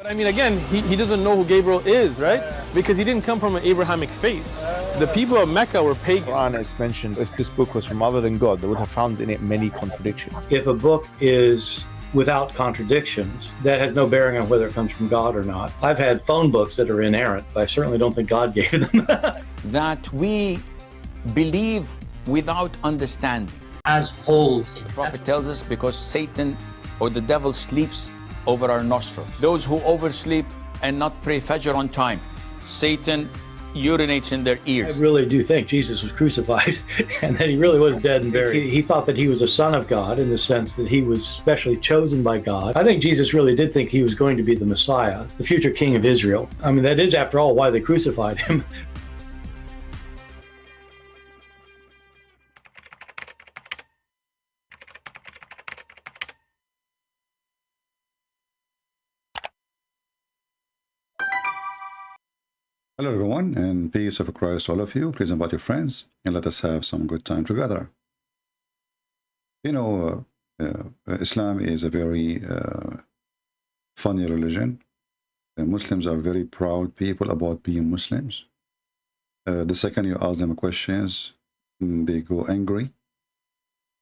But I mean, again, he doesn't know who Gabriel is, right? Because he didn't come from an Abrahamic faith. The people of Mecca were pagan. The Quran is mentioned, if this book was from other than God, they would have found in it many contradictions. If a book is without contradictions, that has no bearing on whether it comes from God or not. I've had phone books that are inerrant, but I certainly don't think God gave them. That we believe without understanding. As wholes. The Prophet tells us because Satan or the devil sleeps over our nostrils. Those who oversleep and not pray Fajr on time, Satan urinates in their ears. I really do think Jesus was crucified and that he really was dead and buried. He thought that he was a son of God in the sense that he was specially chosen by God. I think Jesus really did think he was going to be the Messiah, the future king of Israel. I mean, that is, after all, why they crucified him. Hello everyone, and peace of Christ to all of you. Please invite your friends and let us have some good time together. You know, Islam is a very funny religion. Muslims are very proud people about being Muslims. The second you ask them questions, they go angry.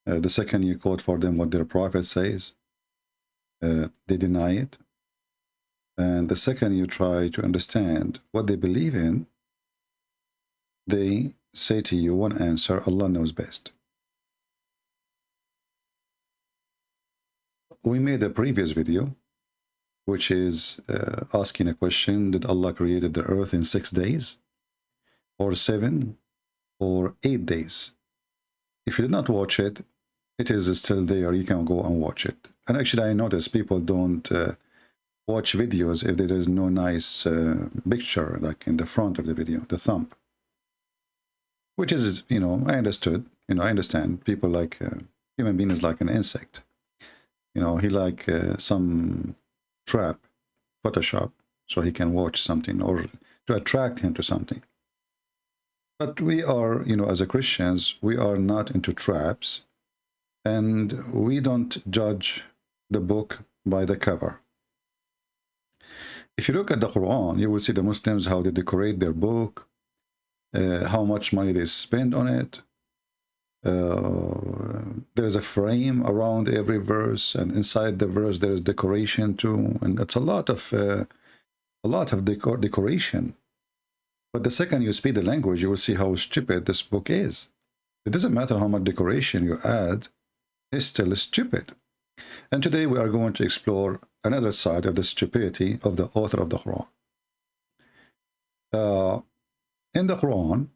The second you quote for them what their prophet says, they deny it. And the second you try to understand what they believe in, they say to you one answer: Allah knows best. We made a previous video, which is asking a question: did Allah created the earth in 6 days, or 7, or 8 days? If you did not watch it, it is still there. You can go and watch it. And actually, I notice people don't watch videos if there is no nice picture like in the front of the video, the thumb, which is, you know, I understand people like human being is like an insect, you know, he like some trap, Photoshop, so he can watch something or to attract him to something. But we are, you know, as a Christians, we are not into traps, and we don't judge the book by the cover. If you look at the Quran, you will see the Muslims, how they decorate their book, how much money they spend on it. There's a frame around every verse, and inside the verse there is decoration too, and that's a lot of decoration. But the second you speak the language, you will see how stupid this book is. It doesn't matter how much decoration you add, it's still stupid. And today we are going to explore another side of the stupidity of the author of the Quran. In the Quran,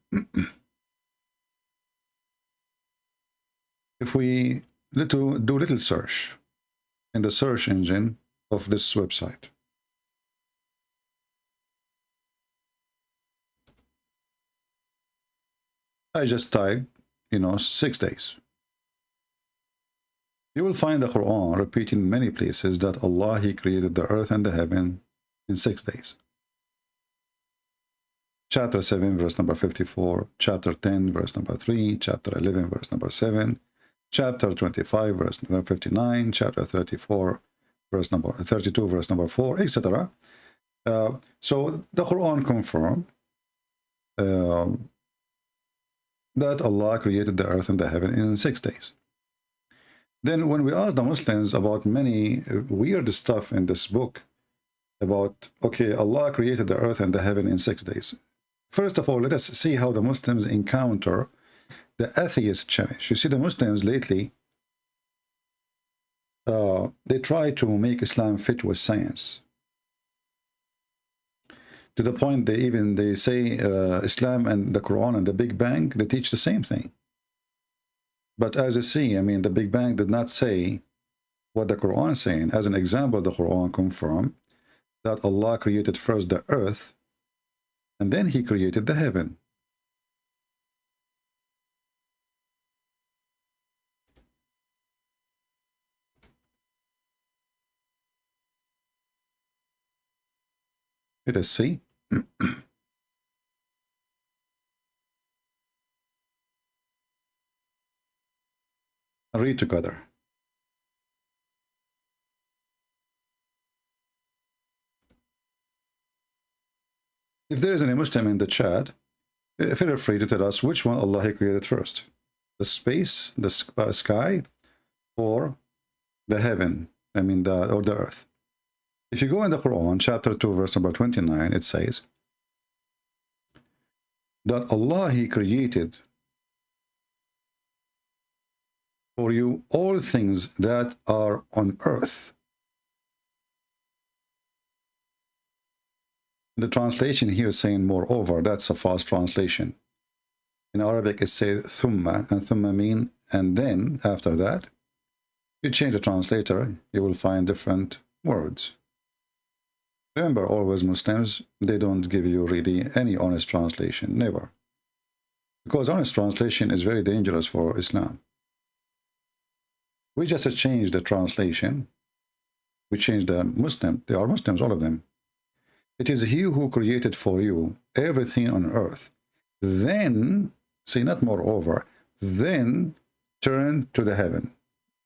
if we do little search in the search engine of this website, I just type, you know, 6 days. You will find the Quran repeating many places that Allah, He created the earth and the heaven in 6 days. Chapter 7, verse number 54, chapter 10, verse number 3, chapter 11, verse number 7, chapter 25, verse number 59, chapter 34, verse number 32, verse number 4, etc. So the Quran confirmed that Allah created the earth and the heaven in 6 days. Then when we ask the Muslims about many weird stuff in this book, about, okay, Allah created the earth and the heaven in 6 days. First of all, let us see how the Muslims encounter the atheist challenge. You see, the Muslims lately, they try to make Islam fit with science. To the point they say Islam and the Quran and the Big Bang, they teach the same thing. But as you see, I mean, the Big Bang did not say what the Quran is saying. As an example, the Quran confirmed that Allah created first the earth, and then He created the heaven. Let us see. Read together. If there is any Muslim in the chat, feel free to tell us which one Allah He created first. The space, the sky, or the heaven, or the earth. If you go in the Quran, chapter 2, verse number 29, it says that Allah, He created for you all things that are on earth. The translation here is saying moreover. That's a false translation. In Arabic, it says thumma, and thumma mean and then, after that. You change the translator, you will find different words. Remember, always Muslims, they don't give you really any honest translation, never. Because honest translation is very dangerous for Islam. We just changed the translation. We changed the Muslim. They are Muslims, all of them. It is He who created for you everything on earth. Then, see, not moreover, then turn to the heaven.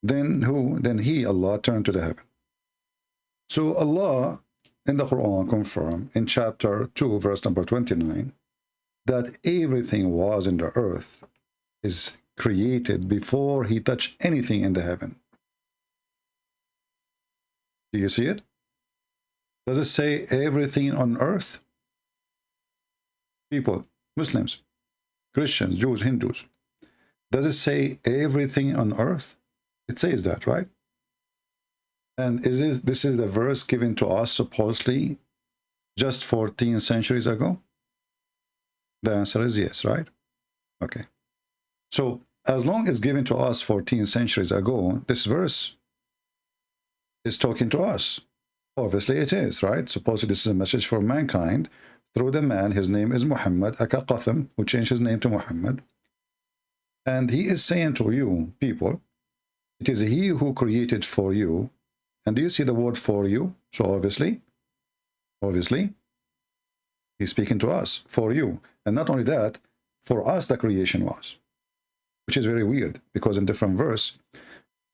Then who? Then He, Allah, turned to the heaven. So Allah in the Quran confirmed in chapter 2, verse number 29, that everything was in the earth is created before He touched anything in the heaven. Do you see it? Does it say everything on earth? People, Muslims, Christians, Jews, Hindus. Does it say everything on earth? It says that, right? And this is the verse given to us supposedly just 14 centuries ago? The answer is yes, right? Okay. So as long as given to us 14 centuries ago, this verse is talking to us. Obviously it is, right? Supposedly this is a message for mankind through the man. His name is Muhammad, Aka Qatham, who changed his name to Muhammad. And he is saying to you, people, it is He who created for you. And do you see the word for you? So obviously, He's speaking to us, for you. And not only that, for us the creation was. Which is very weird, because in different verse,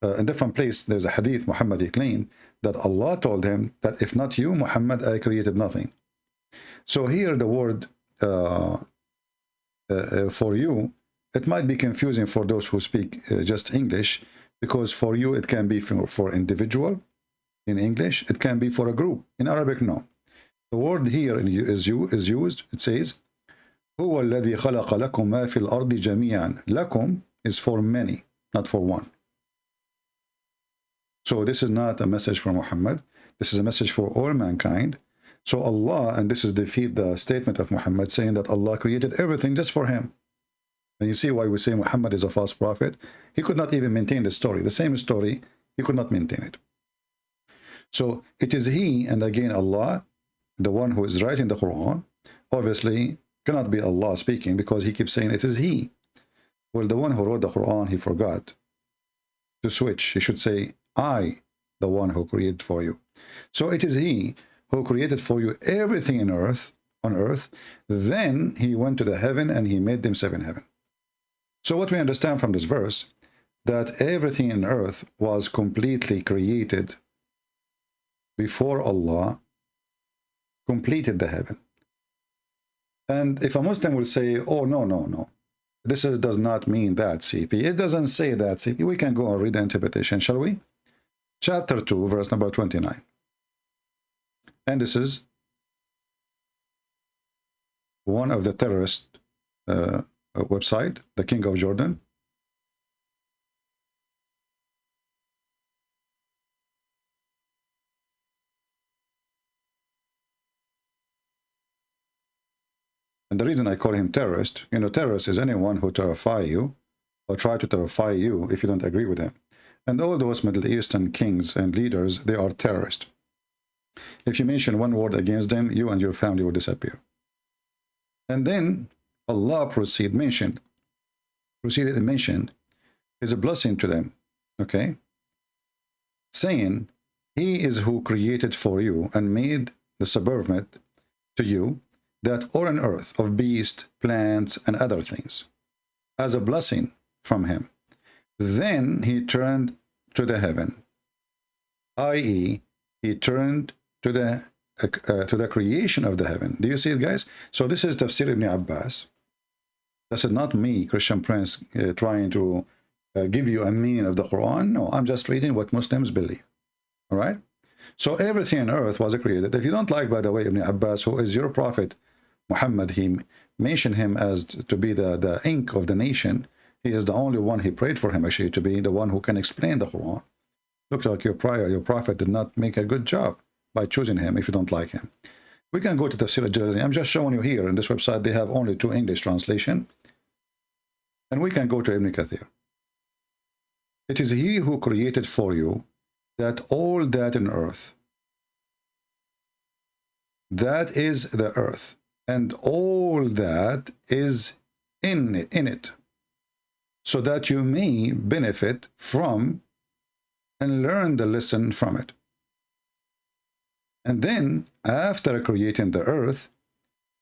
in different place, there's a hadith, Muhammad, he claimed that Allah told him that if not you, Muhammad, I created nothing. So here the word for you, it might be confusing for those who speak just English, because for you it can be for individual in English, it can be for a group. In Arabic, no. The word here is used, it says, هو الذي خلق لكم ما في الأرض جميعا. لكم is for many, not for one. So this is not a message for Muhammad. This is a message for all mankind. So Allah, and this is defeat the statement of Muhammad saying that Allah created everything just for him. And you see why we say Muhammad is a false prophet. He could not even maintain the story. The same story, he could not maintain it. So it is He, and again Allah, the one who is writing the Quran, obviously cannot be Allah speaking, because He keeps saying it is He. Well, the one who wrote the Quran, he forgot to switch. He should say, I, the one who created for you. So it is He who created for you everything on earth. Then He went to the heaven and He made them seven heaven. So what we understand from this verse, that everything on earth was completely created before Allah completed the heaven. And if a Muslim will say, oh, no, this does not mean that, CP. It doesn't say that, CP. We can go and read the interpretation, shall we? Chapter 2, verse number 29. And this is one of the terrorist website, the King of Jordan. And the reason I call him terrorist, terrorist is anyone who terrifies you or try to terrify you if you don't agree with him. And all those Middle Eastern kings and leaders, they are terrorists. If you mention one word against them, you and your family will disappear. And then Allah proceeded and mentioned His blessing to them, okay? Saying, He is who created for you and made the subordinate to you that are on earth of beasts, plants, and other things, as a blessing from Him. Then He turned to the heaven, i.e., He turned to the to the creation of the heaven. Do you see it, guys? So this is Tafsir Ibn Abbas. This is not me, Christian Prince, trying to give you a meaning of the Quran. No, I'm just reading what Muslims believe. All right? So everything on earth was created. If you don't like, by the way, Ibn Abbas, who is your prophet, Muhammad, he mentioned him as to be the ink of the nation. He is the only one, he prayed for him actually to be the one who can explain the Quran. Looks like your prophet did not make a good job by choosing him if you don't like him. We can go to Tafsir al-Jalalain. I'm just showing you here in this website, they have only 2 English translation. And we can go to Ibn Kathir. It is he who created for you that all that in earth. That is the earth. And all that is in it. So that you may benefit from and learn the lesson from it. And then, after creating the earth,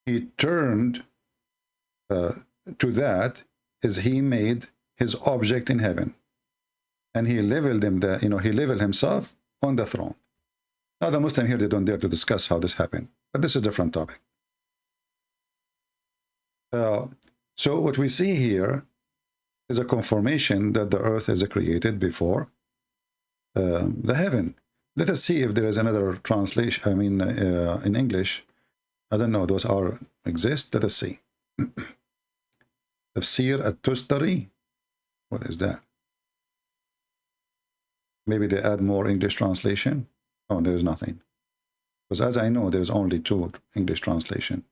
he turned to that as he made his object in heaven. And he leveled him he leveled himself on the throne. Now the Muslim here, they don't dare to discuss how this happened, but this is a different topic. So what we see here is a confirmation that the earth is created before the heaven. Let us see if there is another translation, in English. I don't know, those exist. Let us see. Tafsir at-Tustari. What is that? Maybe they add more English translation. Oh, there's nothing. Because as I know, there's only 2 English translation.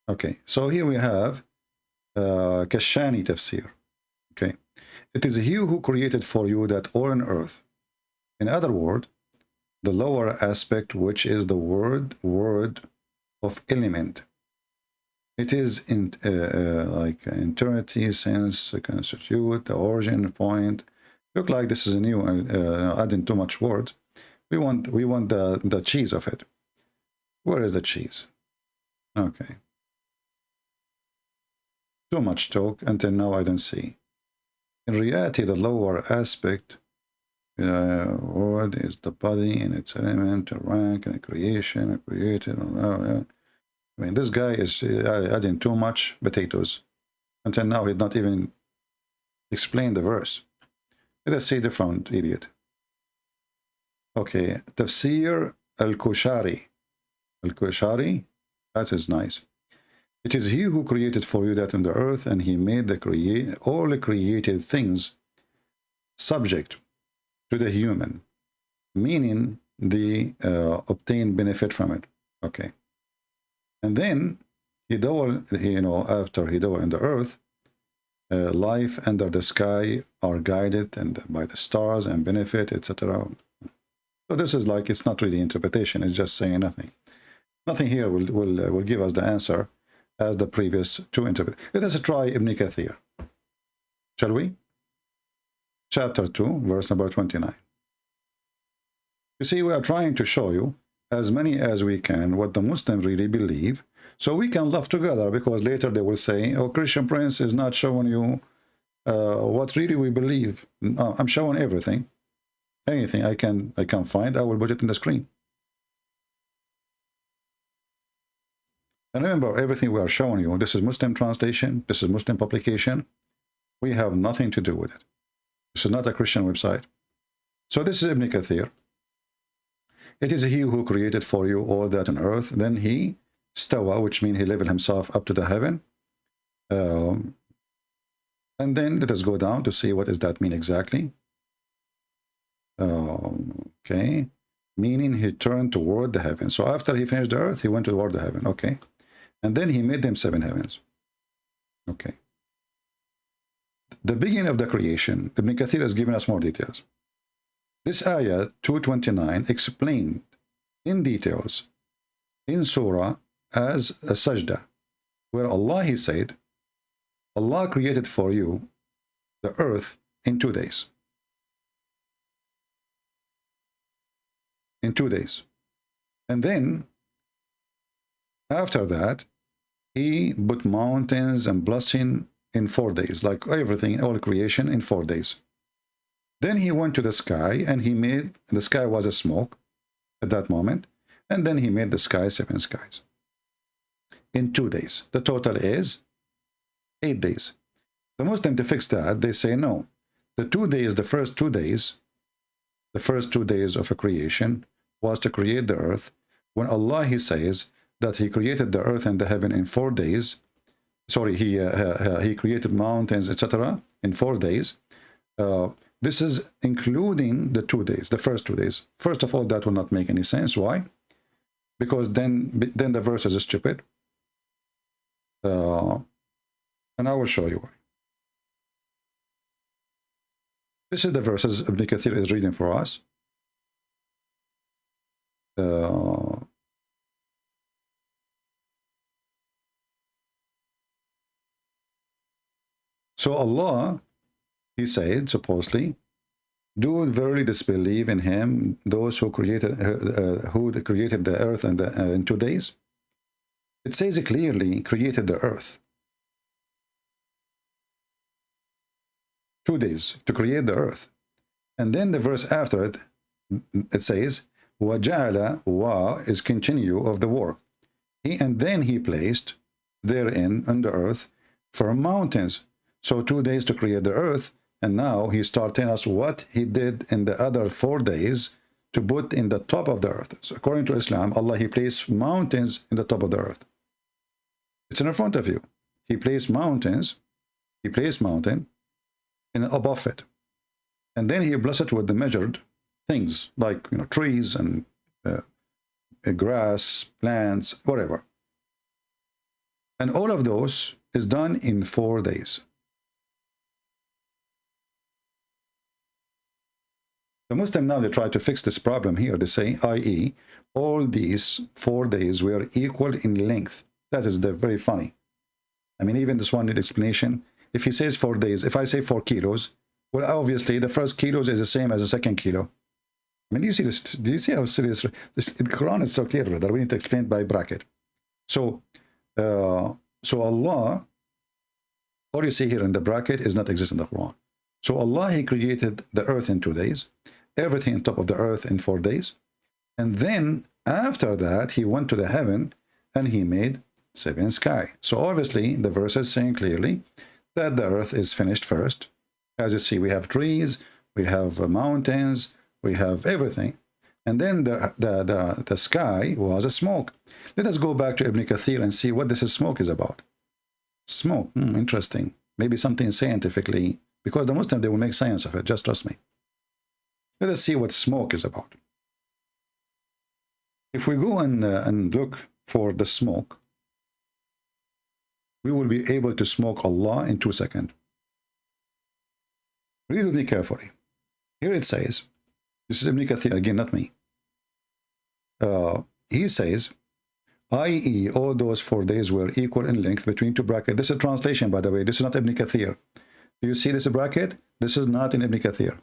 Okay, so here we have Kashani Tafsir. Okay, it is he who created for you that all on earth. In other words, the lower aspect, which is the word of element. It is in like eternity, sense, constitute, the origin point. Look like this is a new adding too much word. We want the cheese of it. Where is the cheese? Okay. Too much talk until now I don't see. In reality, the lower aspect word is the body and its element, rank, and creation, created. I mean, this guy is adding too much potatoes. Until now, he did not even explain the verse. Let us see the front, idiot. Okay, Tafsir al-Kushari. Al-Kushari, that is nice. It is he who created for you that in the earth, and he made all the created things subject to the human, meaning the obtain benefit from it. Okay. And then after he dwell in the earth, life under the sky are guided and by the stars and benefit, etc. So this is like, it's not really interpretation, it's just saying nothing. Nothing here will give us the answer as the previous 2 interpretations. Let us try Ibn Kathir. Shall we? Chapter 2, verse number 29. You see, we are trying to show you as many as we can what the Muslims really believe, so we can laugh together, because later they will say, oh, Christian Prince is not showing you what really we believe. No, I'm showing everything. Anything I can find, I will put it in the screen. And remember, everything we are showing you, this is Muslim translation, this is Muslim publication. We have nothing to do with it. This is not a Christian website. So this is Ibn Kathir. It is he who created for you all that on earth. Then he stawa, which means he leveled himself up to the heaven. And then let us go down to see what does that mean exactly. Okay. Meaning he turned toward the heaven. So after he finished the earth, he went toward the heaven. Okay. And then he made them 7 heavens. Okay. The beginning of the creation, Ibn Kathir has given us more details. This ayah 229 explained in details in surah as a sajda, where Allah, he said, Allah created for you the earth in 2 days. In 2 days. And then after that, he put mountains and blessing in 4 days, like everything, all creation in 4 days. Then he went to the sky, and he made, the sky was a smoke at that moment, And then he made the sky 7 skies in 2 days. The total is 8 days. The Muslim, to fix that, they say no. The 2 days, the first 2 days of a creation was to create the earth. When Allah, he says that he created the earth and the heaven in 4 days. Sorry, he created mountains, etc. in 4 days. This is including the 2 days, the first 2 days. First of all, that will not make any sense. Why? Because then the verse is stupid. And I will show you why. This is the verses Ibn Kathir is reading for us. So Allah, he said, supposedly, do verily disbelieve in him those who created the earth and in 2 days. It says clearly, created the earth. 2 days to create the earth. And then the verse after it, it says, وَجَعَلَ wa is continue of the work. And then he placed therein on the earth for mountains. So 2 days to create the earth, and now he starts telling us what he did in the other 4 days to put in the top of the earth. So according to Islam, Allah, he placed mountains in the top of the earth. It's in front of you. He placed mountains, mountain in above it. And then he blessed it with the measured things, like trees and grass, plants, whatever. And all of those is done in 4 days. The Muslim now, they try to fix this problem here. They say, i.e., all these 4 days were equal in length. That is very funny. I mean, even this one need explanation. If he says 4 days, if I say 4 kilos, well, obviously the first kilos is the same as the second kilo. I mean, do you see this? Do you see how serious this? The Quran is so clear that we need to explain by bracket. So Allah, all you see here in the bracket is not exist in the Quran. So Allah, he created the earth in 2 days, everything on top of the earth in 4 days, and then after that he went to the heaven and he made 7 sky. So obviously the verse is saying clearly that the earth is finished first. As you see, we have trees, we have mountains, we have everything. And then the sky was a smoke. Let us go back to Ibn Kathir and see what this smoke is about. Smoke, interesting. Maybe something scientifically, because the Muslim, they will make science of it, just trust me. Let us see what smoke is about. If we go and look for the smoke, we will be able to smoke Allah in 2 seconds. Read with me carefully. Here it says, this is Ibn Kathir, again, not me. He says, i.e., all those 4 days were equal in length between 2 brackets. This is a translation, by the way. This is not Ibn Kathir. Do you see this bracket? This is not in Ibn Kathir.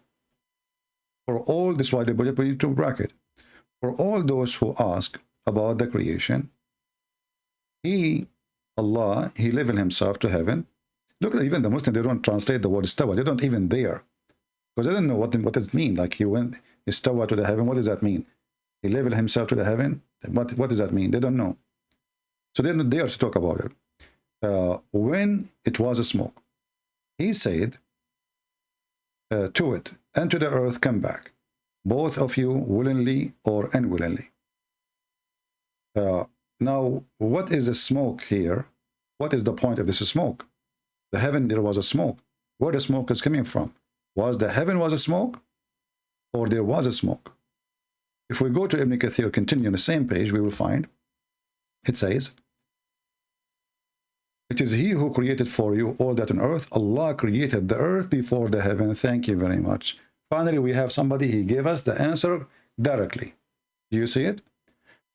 For all, this is why they put it between 2 brackets. For all those who ask about the creation, Allah, he leveled himself to heaven. Look, even the Muslims, they don't translate the word istawa. They don't even dare. Because they don't know what does it mean. Like he went istawa to the heaven. What does that mean? He leveled himself to the heaven. What does that mean? They don't know. So they don't dare to talk about it. When it was a smoke, he said to it, and to the earth come back, both of you willingly or unwillingly. Now, what is the smoke here? What is the point of this smoke? The heaven, there was a smoke. Where the smoke is coming from? Was the heaven was a smoke? Or there was a smoke? If we go to Ibn Kathir, continue on the same page, we will find, it says, it is he who created for you all that on earth. Allah created the earth before the heaven. Thank you very much. Finally, we have somebody, he gave us the answer directly. Do you see it?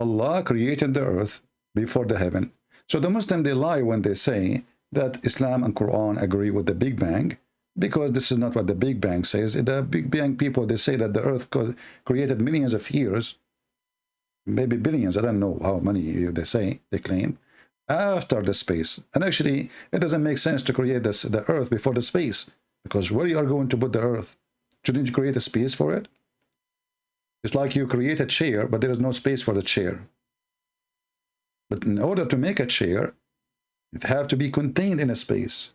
Allah created the earth before the heaven. So the Muslims, they lie when they say that Islam and Quran agree with the Big Bang, because this is not what the Big Bang says. The Big Bang people, they say that the earth created millions of years, maybe billions, I don't know how many they say, they claim, after the space. And actually, it doesn't make sense to create the earth before the space, because where you are going to put the earth? Shouldn't you create a space for it? It's like you create a chair, but there is no space for the chair. But in order to make a chair, it have to be contained in a space.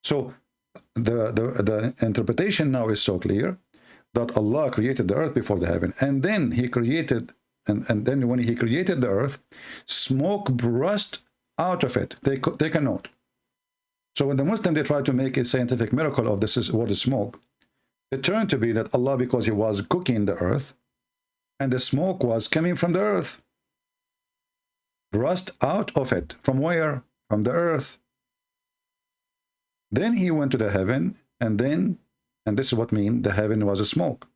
So the interpretation now is so clear that Allah created the earth before the heaven, and then he created, and then when he created the earth, smoke burst out of it. Take a note. So when the Muslim, they try to make a scientific miracle of this word smoke, it turned to be that Allah, because he was cooking the earth, and the smoke was coming from the earth. Burst out of it. From where? From the earth. Then he went to the heaven, and this is what means the heaven was a smoke.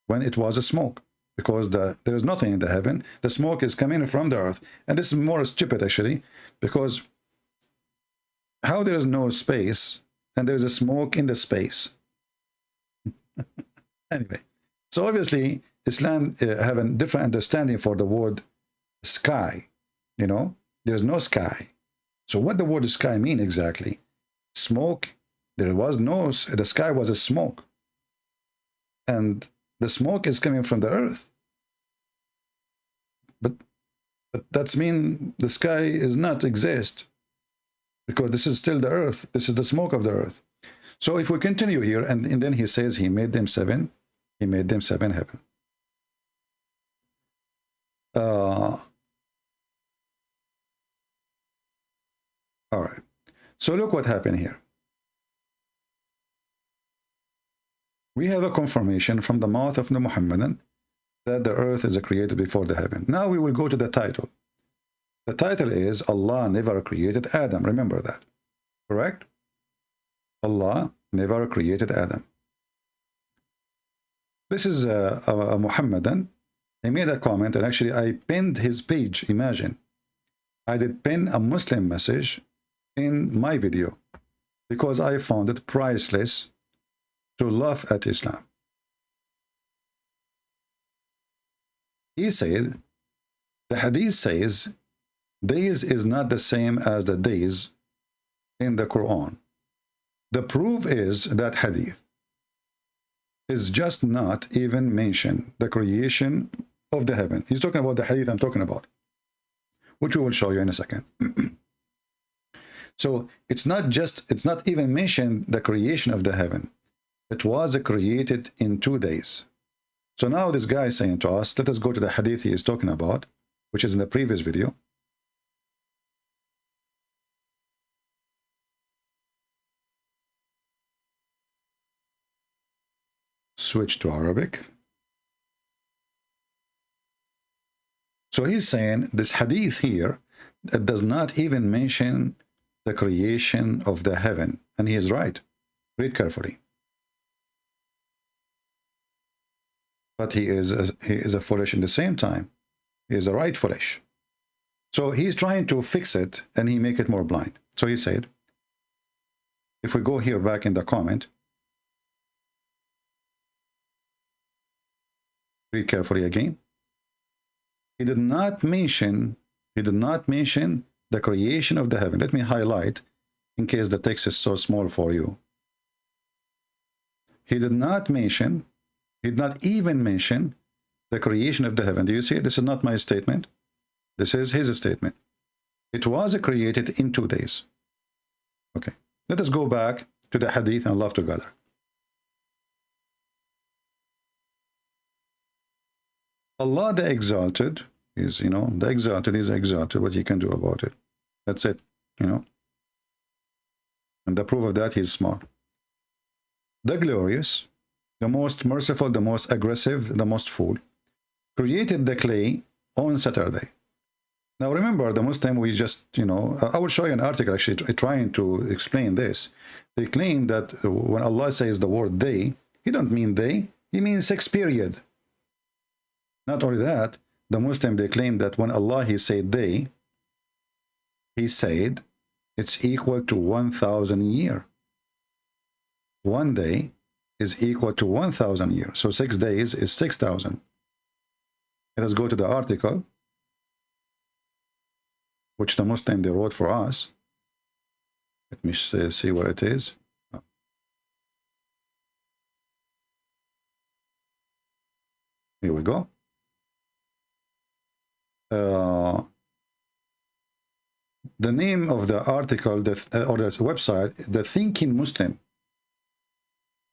When it was a smoke, because there is nothing in the heaven, the smoke is coming from the earth. And this is more stupid actually, because how there is no space and there is a smoke in the space? Anyway, so obviously Islam have a different understanding for the word sky. You know, there's no sky. So what the word sky mean exactly? Smoke. There was no, the sky was a smoke. And the smoke is coming from the earth. But that's mean the sky is not exist. Because this is still the earth. This is the smoke of the earth. So if we continue here, and then he says he made them seven. He made them seven heaven. All right. So look what happened here. We have a confirmation from the mouth of the Muhammadan that the earth is created before the heaven. Now we will go to the title. The title is Allah never created Adam. Remember that. Correct? Allah never created Adam. This is a Muhammadan. He made a comment, and actually I pinned his page. Imagine. I did pin a Muslim message in my video because I found it priceless to laugh at Islam. He said, the hadith says, days is not the same as the days in the Quran. The proof is that hadith is just not even mention the creation of the heaven. He's talking about the hadith I'm talking about, which we will show you in a second. So it's not even mentioned the creation of the heaven. It was created in 2 days. So now this guy is saying to us, let us go to the hadith he is talking about, which is in the previous video. Switch to Arabic. So he's saying this hadith here that does not even mention the creation of the heaven. And he is right. Read carefully. But he is a foolish in the same time. He is a right foolish. So he's trying to fix it, and he make it more blind. So he said, if we go here back in the comment, read carefully again. He did not mention the creation of the heaven. Let me highlight in case the text is so small for you. He did not even mention the creation of the heaven. Do you see it? This is not my statement. This is his statement. It was created in 2 days. Okay. Let us go back to the hadith and laugh together. Allah the Exalted is, the Exalted is exalted. What he can do about it. That's it, And the proof of that, he's smart. The Glorious, the most merciful, the most aggressive, the most full, created the clay on Saturday. Now remember, the Muslim, we just, I will show you an article actually trying to explain this. They claim that when Allah says the word day, he don't mean day, he means 6 period. Not only that, the Muslim, they claim that when Allah, he said day, he said it's equal to 1,000 years. 1 day is equal to 1,000 years. So 6 days is 6,000. Let us go to the article, which the Muslim, they wrote for us. Let me see where it is. Here we go. The name of the article or the website, The Thinking Muslim.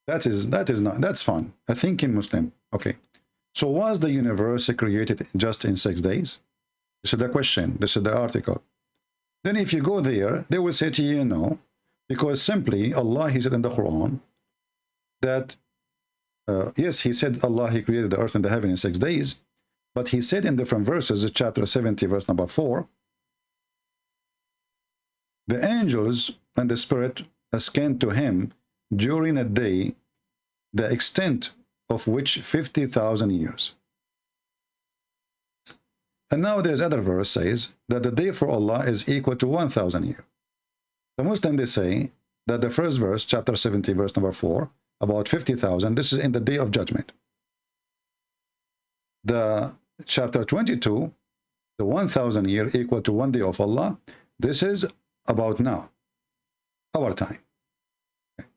That is not, that's fun. A thinking Muslim. Okay. So was the universe created just in 6 days? This is the question. This is the article. Then if you go there, they will say to you, no, because simply Allah, he said in the Quran that, yes, he said Allah, he created the earth and the heaven in 6 days, but he said in different verses, chapter 70, verse number 4, the angels and the spirit ascend to him during a day, the extent of which 50,000 years. And now there's other verse says that the day for Allah is equal to 1,000 years. The Muslim, they say that the first verse, chapter 70, verse number 4, about 50,000, this is in the day of judgment. The chapter 22, the 1,000 year equal to 1 day of Allah, this is about now, our time. Okay.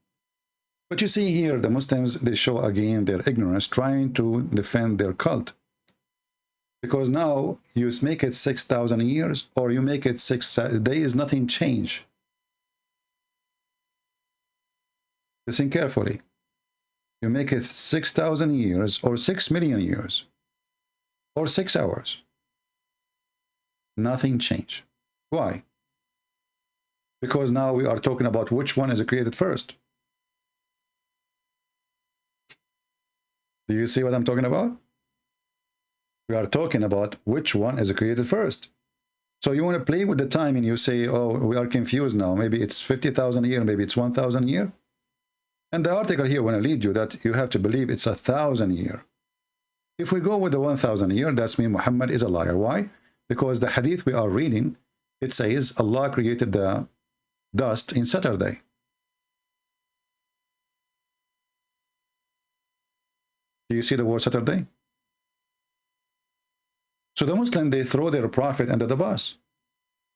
But you see here, the Muslims, they show again their ignorance, trying to defend their cult. Because now you make it 6,000 years or you make it 6 days, nothing change. Listen carefully. You make it 6,000 years or 6 million years or 6 hours. Nothing change. Why? Because now we are talking about which one is created first. Do you see what I'm talking about? We are talking about which one is created first. So you want to play with the time and you say, oh, we are confused now. Maybe it's 50,000 a year, maybe it's 1,000 a year. And the article here want to lead you that you have to believe it's 1,000 a year. If we go with the 1,000 a year, that's mean Muhammad is a liar. Why? Because the hadith we are reading, it says Allah created the dust in Saturday. Do you see the word Saturday? So the Muslim, they throw their prophet under the bus.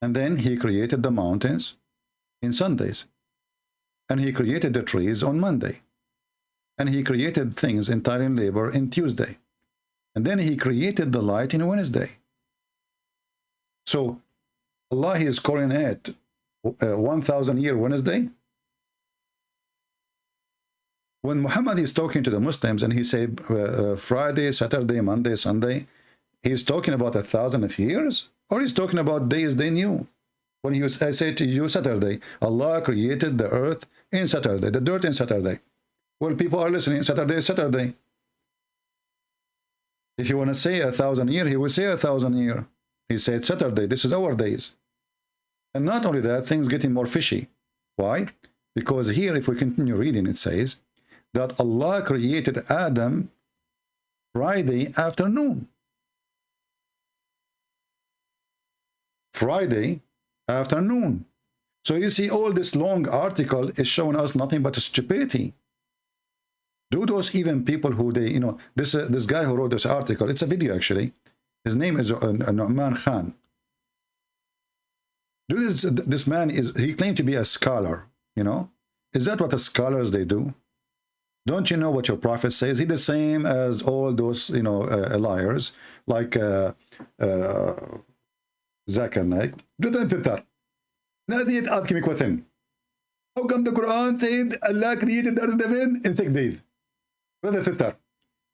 And then he created the mountains in Sundays. And he created the trees on Monday. And he created things in time and labor in Tuesday. And then he created the light in Wednesday. So Allah is calling it 1,000 year Wednesday. When Muhammad is talking to the Muslims and he said Friday, Saturday, Monday, Sunday, he's talking about 1,000 of years, or he's talking about days they knew. When I say to you Saturday, Allah created the earth in Saturday, the dirt in Saturday. Well, people are listening, Saturday is Saturday. If you want to say 1,000 year, he will say 1,000 year. He said Saturday, this is our days. And not only that, things getting more fishy. Why? Because here, if we continue reading, it says that Allah created Adam Friday afternoon. Friday afternoon. So you see, all this long article is showing us nothing but stupidity. Do those even people who they, you know, this guy who wrote this article, it's a video actually. His name is Nu'man Khan. Do this man he claimed to be a scholar, you know. Is that what the scholars they do? Don't you know what your prophet says? He's the same as all those, you know, liars like Zakir Naik. Do that تتر. Nothing asking me question. How come the Quran said Allah created the earth and heaven in 6 days? Brother sister,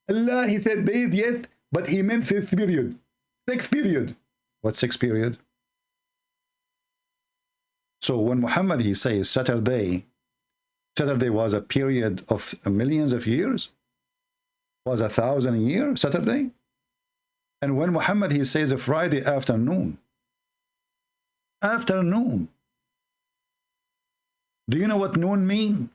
Allah, he said days, yes, but he meant 6 period. 6 period. What 6 period? So when Muhammad, he says Saturday was a period of millions of years, was 1,000 years, Saturday. And when Muhammad, he says a Friday afternoon, do you know what noon mean?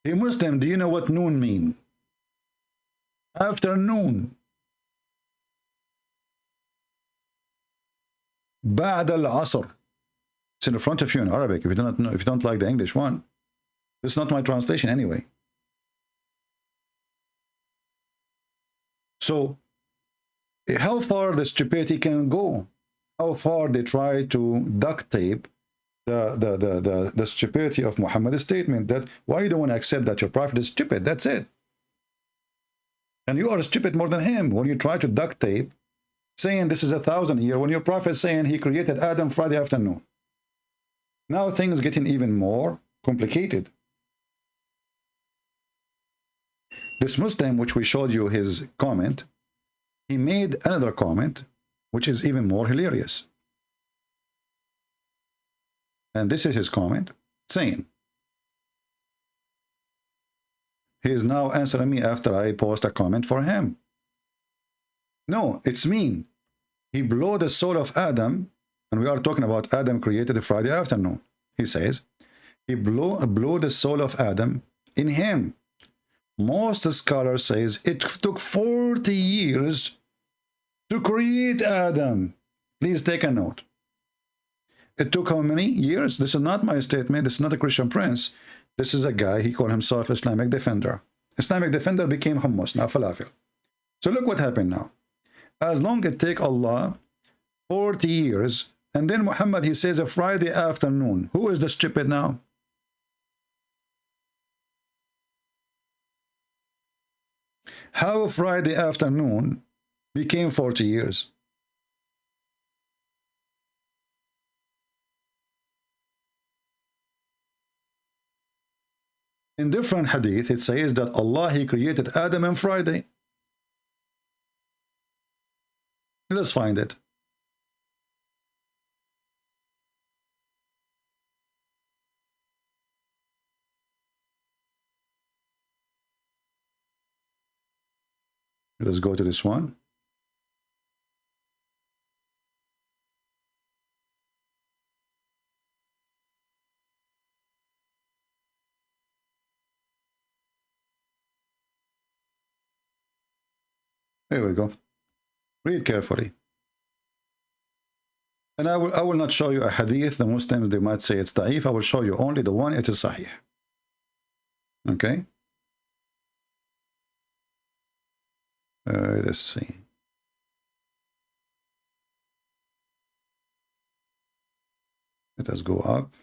A Muslim, do you know what noon mean? Afternoon. بعد العصر. It's in the front of you in Arabic. If you don't know, if you don't like the English one, this is not my translation anyway. So, how far the stupidity can go? How far they try to duct tape the stupidity of Muhammad's statement that why you don't want to accept that your prophet is stupid. That's it. And you are stupid more than him when you try to duct tape saying this is 1,000 years when your prophet is saying he created Adam Friday afternoon. Now things getting even more complicated. This Muslim, which we showed you his comment, he made another comment which is even more hilarious. And this is his comment saying, he is now answering me after I post a comment for him. No, it's mean. He blew the soul of Adam, and we are talking about Adam created Friday afternoon. He says, he blew the soul of Adam in him. Most scholars says it took 40 years to create Adam. Please take a note. It took how many years? This is not my statement. This is not a Christian prince. This is a guy, he called himself Islamic Defender. Islamic Defender became hummus, now falafel. So look what happened now. As long as it take Allah 40 years, and then Muhammad, he says a Friday afternoon. Who is the stupid now? How Friday afternoon became 40 years? In different hadith, it says that Allah, he created Adam on Friday. Let's find it. Let's go to this one. There we go. Read carefully. And I will not show you a hadith. The Muslims, they might say it's da'if. I will show you only the one, it is sahih. Okay? Let's see. Let us go up.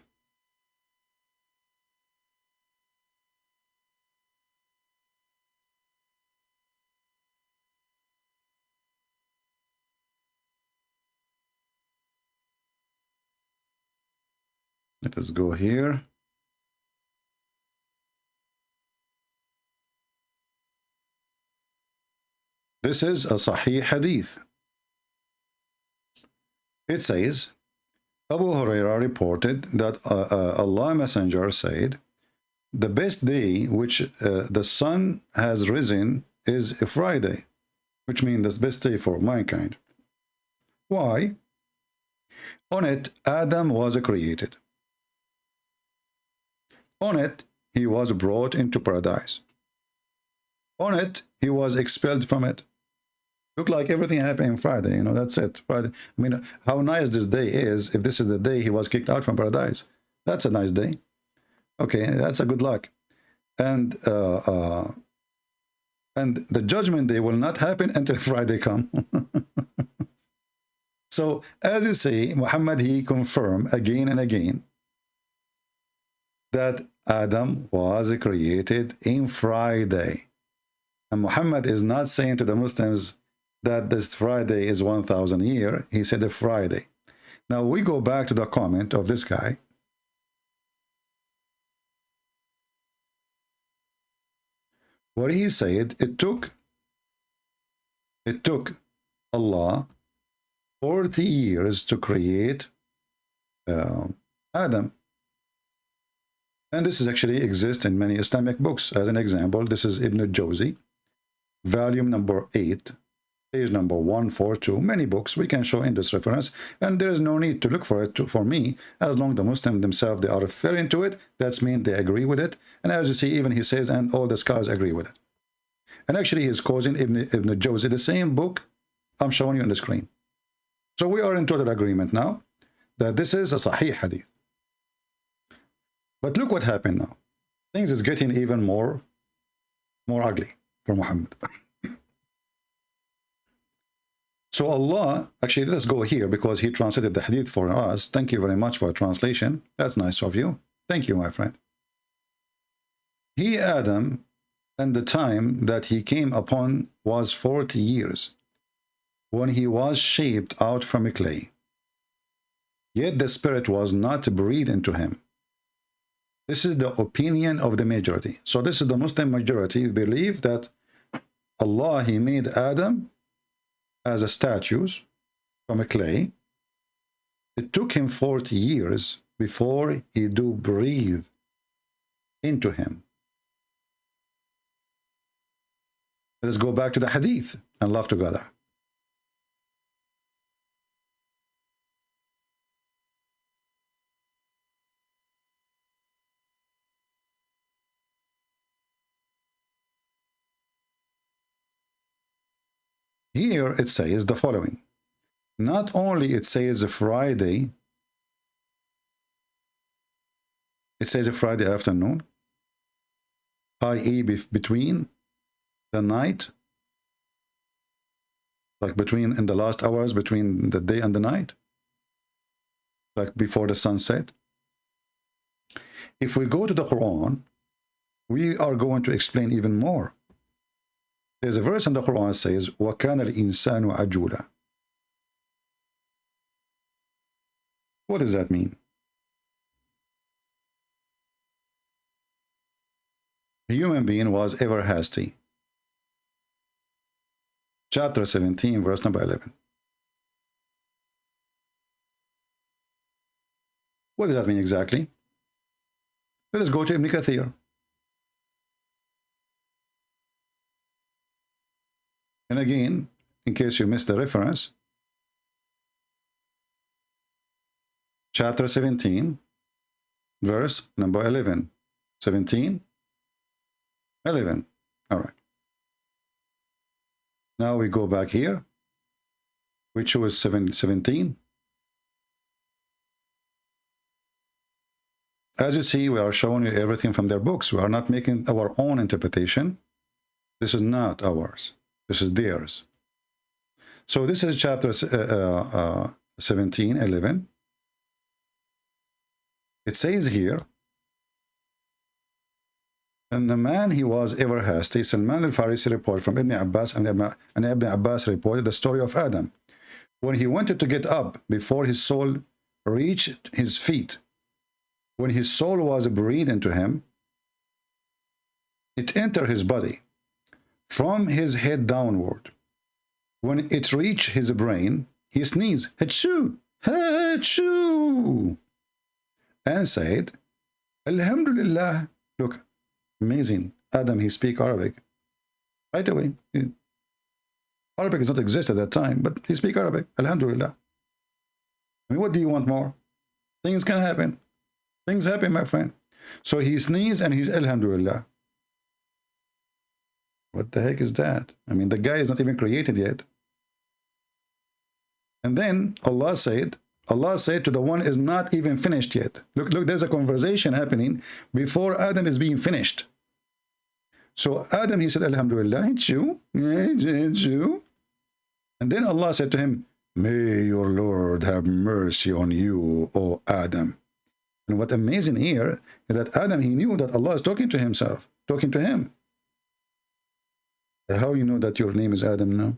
Let us go here. This is a Sahih Hadith. It says, Abu Huraira reported that Allah Messenger said, the best day which the sun has risen is a Friday, which means the best day for mankind. Why? On it, Adam was created. On it, he was brought into paradise. On it, he was expelled from it. Look like everything happened on Friday, you know, that's it. Friday. I mean, how nice this day is if this is the day he was kicked out from paradise. That's a nice day. Okay, that's a good luck. And the judgment day will not happen until Friday come. So, as you see, Muhammad, he confirmed again and again that Adam was created in Friday. And Muhammad is not saying to the Muslims that this Friday is 1,000 years. He said a Friday. Now we go back to the comment of this guy. Where he said it took Allah 40 years to create Adam. And this is actually exists in many Islamic books. As an example, this is Ibn al-Jawzi, volume number 8, page number 142. Many books we can show in this reference, and there is no need to look for it for me, as long as the Muslims themselves, they are referring to it. That's mean they agree with it. And as you see, even he says, and all the scholars agree with it. And actually, he's causing Ibn al-Jawzi, the same book I'm showing you on the screen. So we are in total agreement now that this is a Sahih Hadith. But look what happened now. Things is getting even more ugly for Muhammad. So Allah, actually, let's go here because he translated the hadith for us. Thank you very much for translation. That's nice of you. Thank you, my friend. He, Adam, and the time that he came upon was 40 years, when he was shaped out from a clay. Yet the spirit was not breathed into him. This is the opinion of the majority. So this is the Muslim majority believe that Allah, he made Adam as a statues from a clay. It took him 40 years before he do breathe into him. Let's go back to the hadith and laugh together. Here it says the following. Not only it says a Friday, it says a Friday afternoon, i.e. between the night, like between in the last hours between the day and the night, like before the sunset. If we go to the Quran, we are going to explain even more. There's a verse in the Quran that says, وَكَانَ الْإِنسَانُ عَجُولًا. What does that mean? A human being was ever hasty. Chapter 17, verse number 11. What does that mean exactly? Let us go to Ibn Kathir. And again, in case you missed the reference, chapter 17, verse number 11. 17, 11. All right. Now we go back here, which was 17. As you see, we are showing you everything from their books. We are not making our own interpretation. This is not ours. This is theirs. So this is chapter 17, 11. It says here, and the man he was ever hasty. Salman al-Farisi reported from Ibn Abbas, and Ibn Abbas reported the story of Adam. When he wanted to get up before his soul reached his feet, when his soul was breathed into him, it entered his body from his head downward. When it reached his brain, he sneezed, Hachoo, Hachoo, and said, Alhamdulillah. Look, amazing. Adam, he speaks Arabic. Right away. Arabic does not exist at that time, but he speaks Arabic. Alhamdulillah. I mean, what do you want more? Things can happen. Things happen, my friend. So he sneezed and he's Alhamdulillah. What the heck is that? I mean, the guy is not even created yet. And then Allah said to the one is not even finished yet. Look, there's a conversation happening before Adam is being finished. So Adam, he said, Alhamdulillah, it's you. It's you. And then Allah said to him, may your Lord have mercy on you, O Adam. And what amazing here is that Adam, he knew that Allah is talking to himself, talking to him. How you know that your name is Adam now?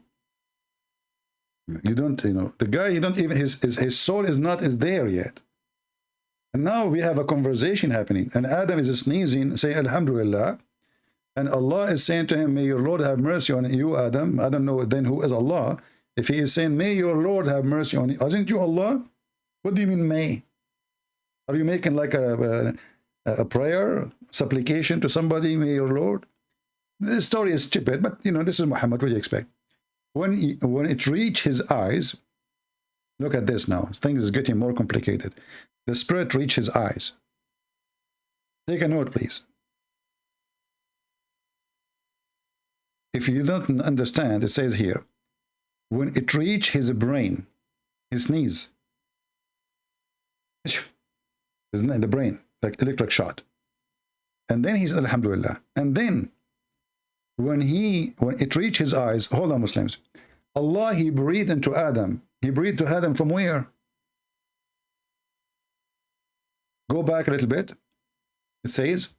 You don't, the guy, he don't even, his soul is there yet. And now we have a conversation happening, and Adam is sneezing, saying Alhamdulillah, and Allah is saying to him, may your Lord have mercy on you, Adam. I don't know then who is Allah. If he is saying, may your Lord have mercy on you, isn't you Allah? What do you mean may? Are you making like a prayer, supplication to somebody, may your Lord? This story is stupid, but this is Muhammad. What do you expect? When it reached his eyes, look at this now. Things is getting more complicated. The spirit reached his eyes. Take a note, please. If you don't understand, it says here, when it reached his brain, his sneeze, isn't it the brain, like electric shot. And then he's Alhamdulillah. And then when it reached his eyes, hold on Muslims, Allah, he breathed into Adam. He breathed to Adam from where? Go back a little bit. It says,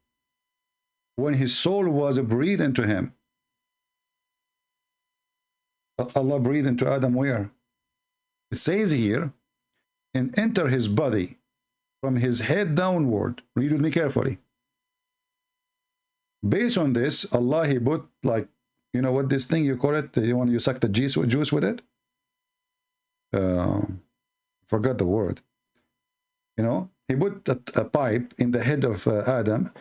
when his soul was breathed into him. Allah breathed into Adam where? It says here, and enter his body from his head downward. Read with me carefully. Based on this, Allah, he put, like, you know what this thing you call it? You want you suck the juice with it? Forgot the word. You know, he put a pipe in the head of Adam,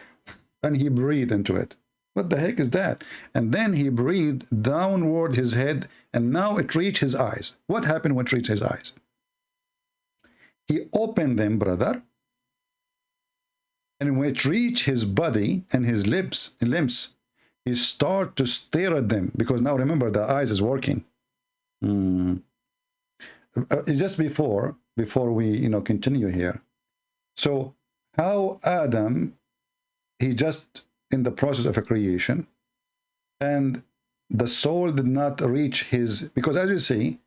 and he breathed into it. What the heck is that? And then he breathed downward his head, and now it reached his eyes. What happened when it reached his eyes? He opened them, brother. And when it reached his body and his limbs, he started to stare at them, because now remember the eyes is working. Just before we continue here. So how Adam, he just in the process of a creation, and the soul did not reach his, because as you see,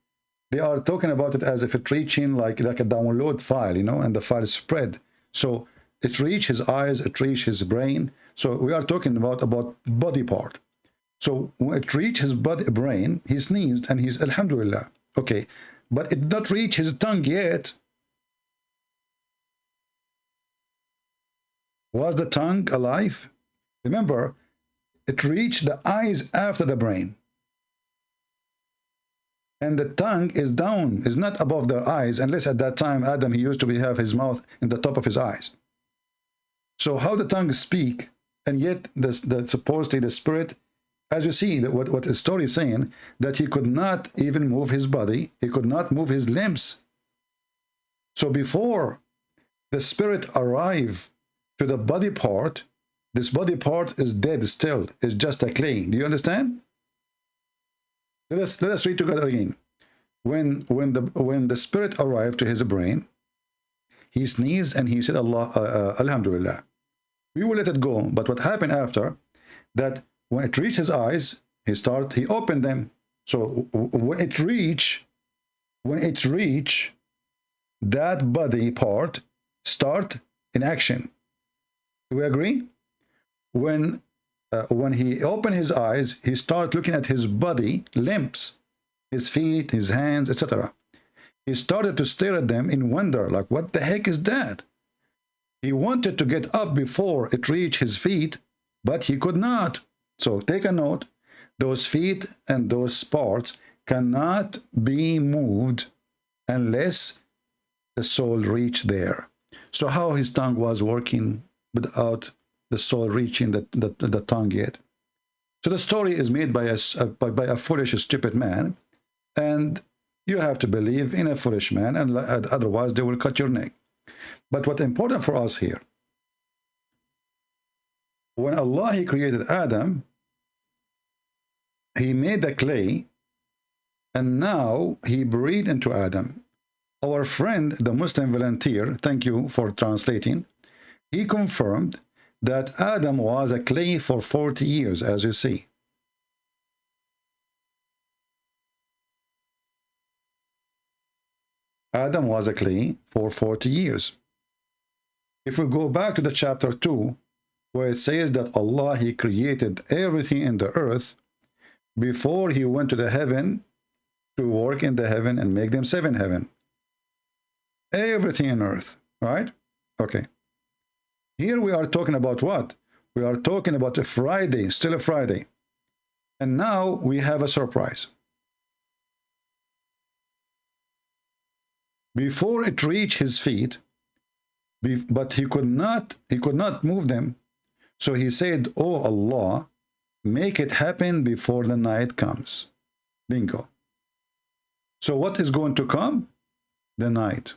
they are talking about it as if it reaching like a download file, and the file spread. So it reached his eyes, it reached his brain. So we are talking about body part. So when it reached his brain, he sneezed and he's Alhamdulillah. Okay, but it did not reach his tongue yet. Was the tongue alive? Remember, it reached the eyes after the brain. And the tongue is down, is not above the eyes, unless at that time Adam, he used to have his mouth in the top of his eyes. So how the tongue speak, and yet supposedly the spirit, as you see, what the story is saying, that he could not even move his body, he could not move his limbs. So before the spirit arrive to the body part, this body part is dead still, it's just a clay. Do you understand? Let us read together again. When the spirit arrived to his brain, he sneezed and he said, Alhamdulillah. We will let it go. But what happened after that, when it reached his eyes, he opened them. So when it reach, that body part start in action. Do we agree? When he opened his eyes, he started looking at his body, limbs, his feet, his hands, etc. He started to stare at them in wonder, like, what the heck is that? He wanted to get up before it reached his feet, but he could not. So take a note, those feet and those parts cannot be moved unless the soul reached there. So how his tongue was working without the soul reaching the tongue yet? So the story is made by a foolish, stupid man, and you have to believe in a foolish man, and otherwise they will cut your neck. But what's important for us here, when Allah, he created Adam, he made the clay, and now he breathed into Adam. Our friend, the Muslim volunteer, thank you for translating, he confirmed that Adam was a clay for 40 years, as you see. Adam was a clay for 40 years. If we go back to the chapter 2, where it says that Allah, he created everything in the earth before he went to the heaven to work in the heaven and make them 7 heaven. Everything in earth, right? Okay. Here we are talking about what? We are talking about a Friday, still a Friday. And now we have a surprise. Before it reached his feet, but he could not move them. So he said, oh Allah, make it happen before the night comes. Bingo. So what is going to come? The night.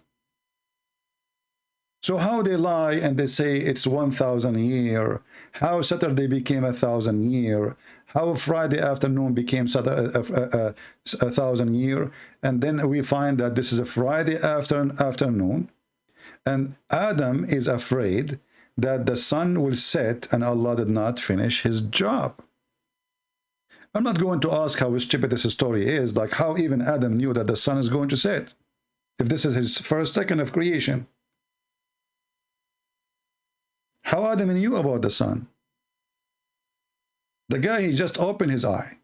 So how they lie and they say it's 1,000 year, how Saturday became 1,000 year, how Friday afternoon became 1,000 year, and then we find that this is a Friday afternoon, and Adam is afraid that the sun will set and Allah did not finish his job. I'm not going to ask how stupid this story is, like how even Adam knew that the sun is going to set, if this is his first second of creation. How Adam knew about the sun? The guy, he just opened his eye.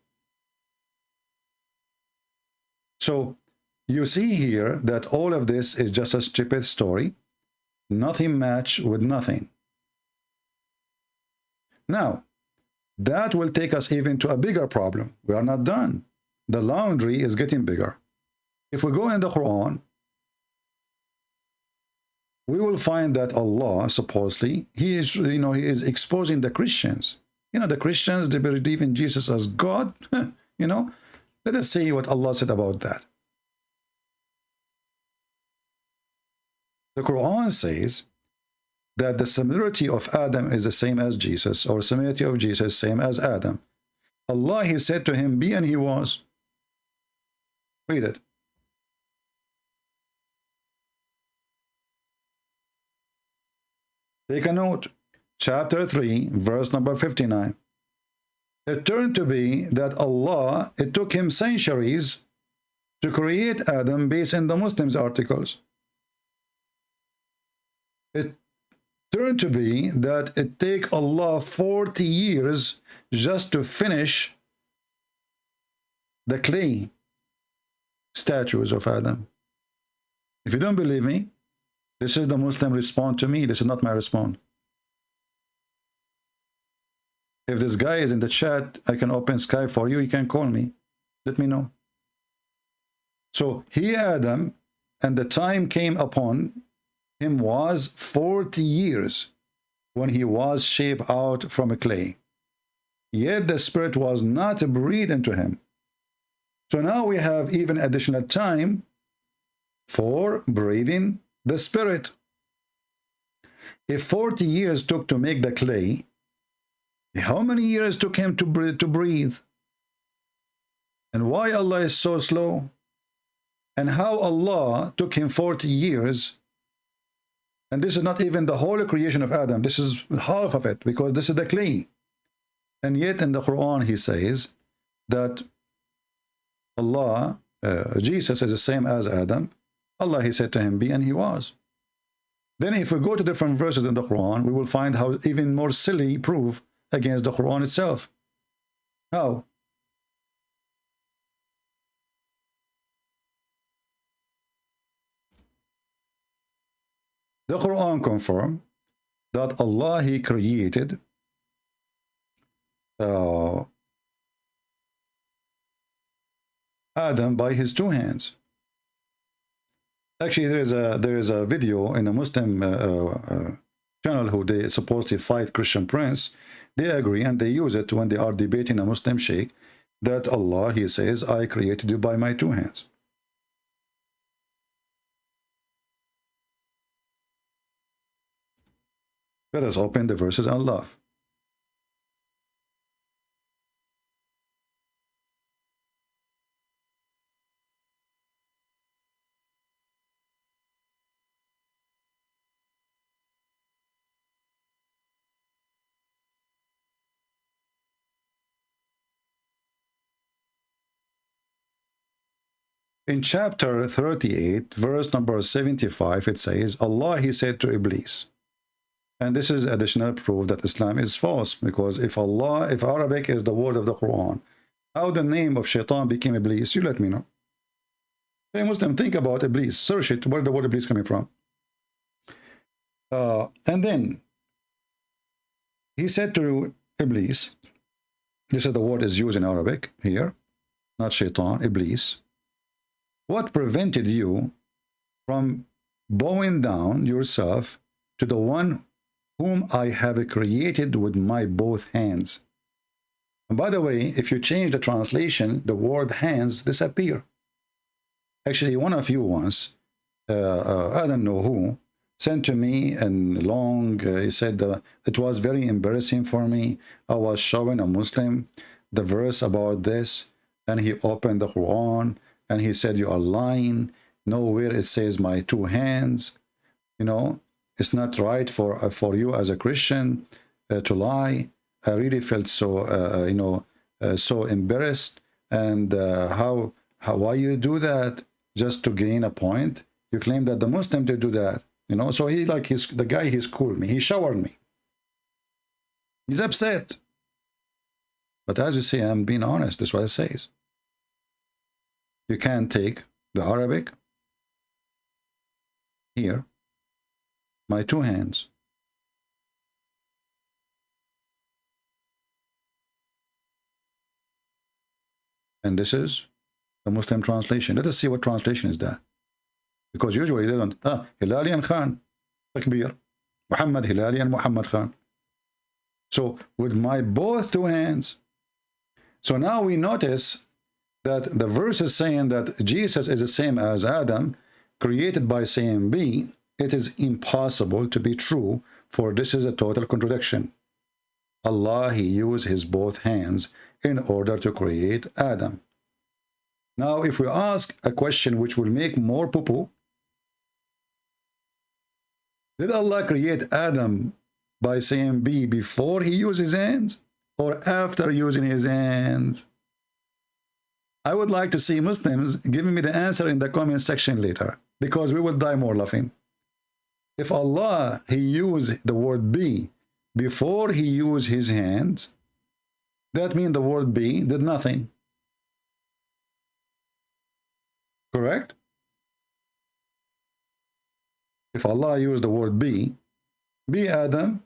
So you see here that all of this is just a stupid story. Nothing match with nothing. Now, that will take us even to a bigger problem. We are not done. The laundry is getting bigger. If we go in the Quran, we will find that Allah, supposedly, he is, he is exposing the Christians. The Christians, they believe in Jesus as God. Let us see what Allah said about that. The Quran says that the similarity of Adam is the same as Jesus, or similarity of Jesus same as Adam. Allah, he said to him, be, and he was. Read it. Take a note. Chapter 3, verse number 59. It turned to be that Allah, it took him centuries to create Adam based on the Muslims' articles. It turned to be that it take Allah 40 years just to finish the clay statues of Adam. If you don't believe me, this is the Muslim response to me. This is not my response. If this guy is in the chat, I can open Skype for you. You can call me. Let me know. So he, Adam, and the time came upon him was 40 years when he was shaped out from a clay. Yet the Spirit was not breathed into him. So now we have even additional time for breathing the Spirit. If 40 years took to make the clay, how many years took him to breathe? And why Allah is so slow? And how Allah took him 40 years? And this is not even the whole creation of Adam. This is half of it, because this is the clay. And yet in the Quran he says that Allah, Jesus is the same as Adam. Allah, he said to him, be, and he was. Then if we go to different verses in the Quran, we will find how even more silly proof against the Quran itself. How? The Quran confirms that Allah, he created Adam by his two hands. Actually, there is a video in a Muslim channel who they supposedly fight Christian Prince. They agree and they use it when they are debating a Muslim sheikh that Allah, he says, I created you by my two hands. Let us open the verses and love. In chapter 38, verse number 75, it says, Allah, he said to Iblis. And this is additional proof that Islam is false, because if Arabic is the word of the Quran, how the name of Shaitan became Iblis, you let me know. Hey Muslim, think about Iblis, search it, where the word Iblis coming from. And then he said to Iblis, this is the word is used in Arabic here, not Shaitan, Iblis. What prevented you from bowing down yourself to the one whom I have created with my both hands? And by the way, if you change the translation, the word hands disappear. Actually, one of you once, I don't know who, sent to me and long, he said, it was very embarrassing for me. I was showing a Muslim the verse about this, and he opened the Quran, and he said, you are lying. Nowhere it says my two hands. It's not right for you as a Christian to lie. I really felt so, so embarrassed, and why you do that just to gain a point? You claim that the Muslims they do that, you know. So he like the guy, he's cool me, he showered me, he's upset. But as you see, I'm being honest. That's what it says. You can take the Arabic here, my two hands, and this is the Muslim translation. Let us see what translation is that, because usually they don't. Hilali and Khan, Takbir, Muhammad Hilali and Muhammad Khan. So with my both two hands. So now we notice that the verse is saying that Jesus is the same as Adam, created by saying B. It is impossible to be true, for this is a total contradiction. Allah, he used his both hands in order to create Adam. Now, if we ask a question which will make more poo-poo, did Allah create Adam by saying B before he used his hands or after using his hands? I would like to see Muslims giving me the answer in the comment section later, because we will die more laughing. If Allah, he used the word be before he used his hands, that means the word be did nothing. Correct? If Allah used the word be Adam,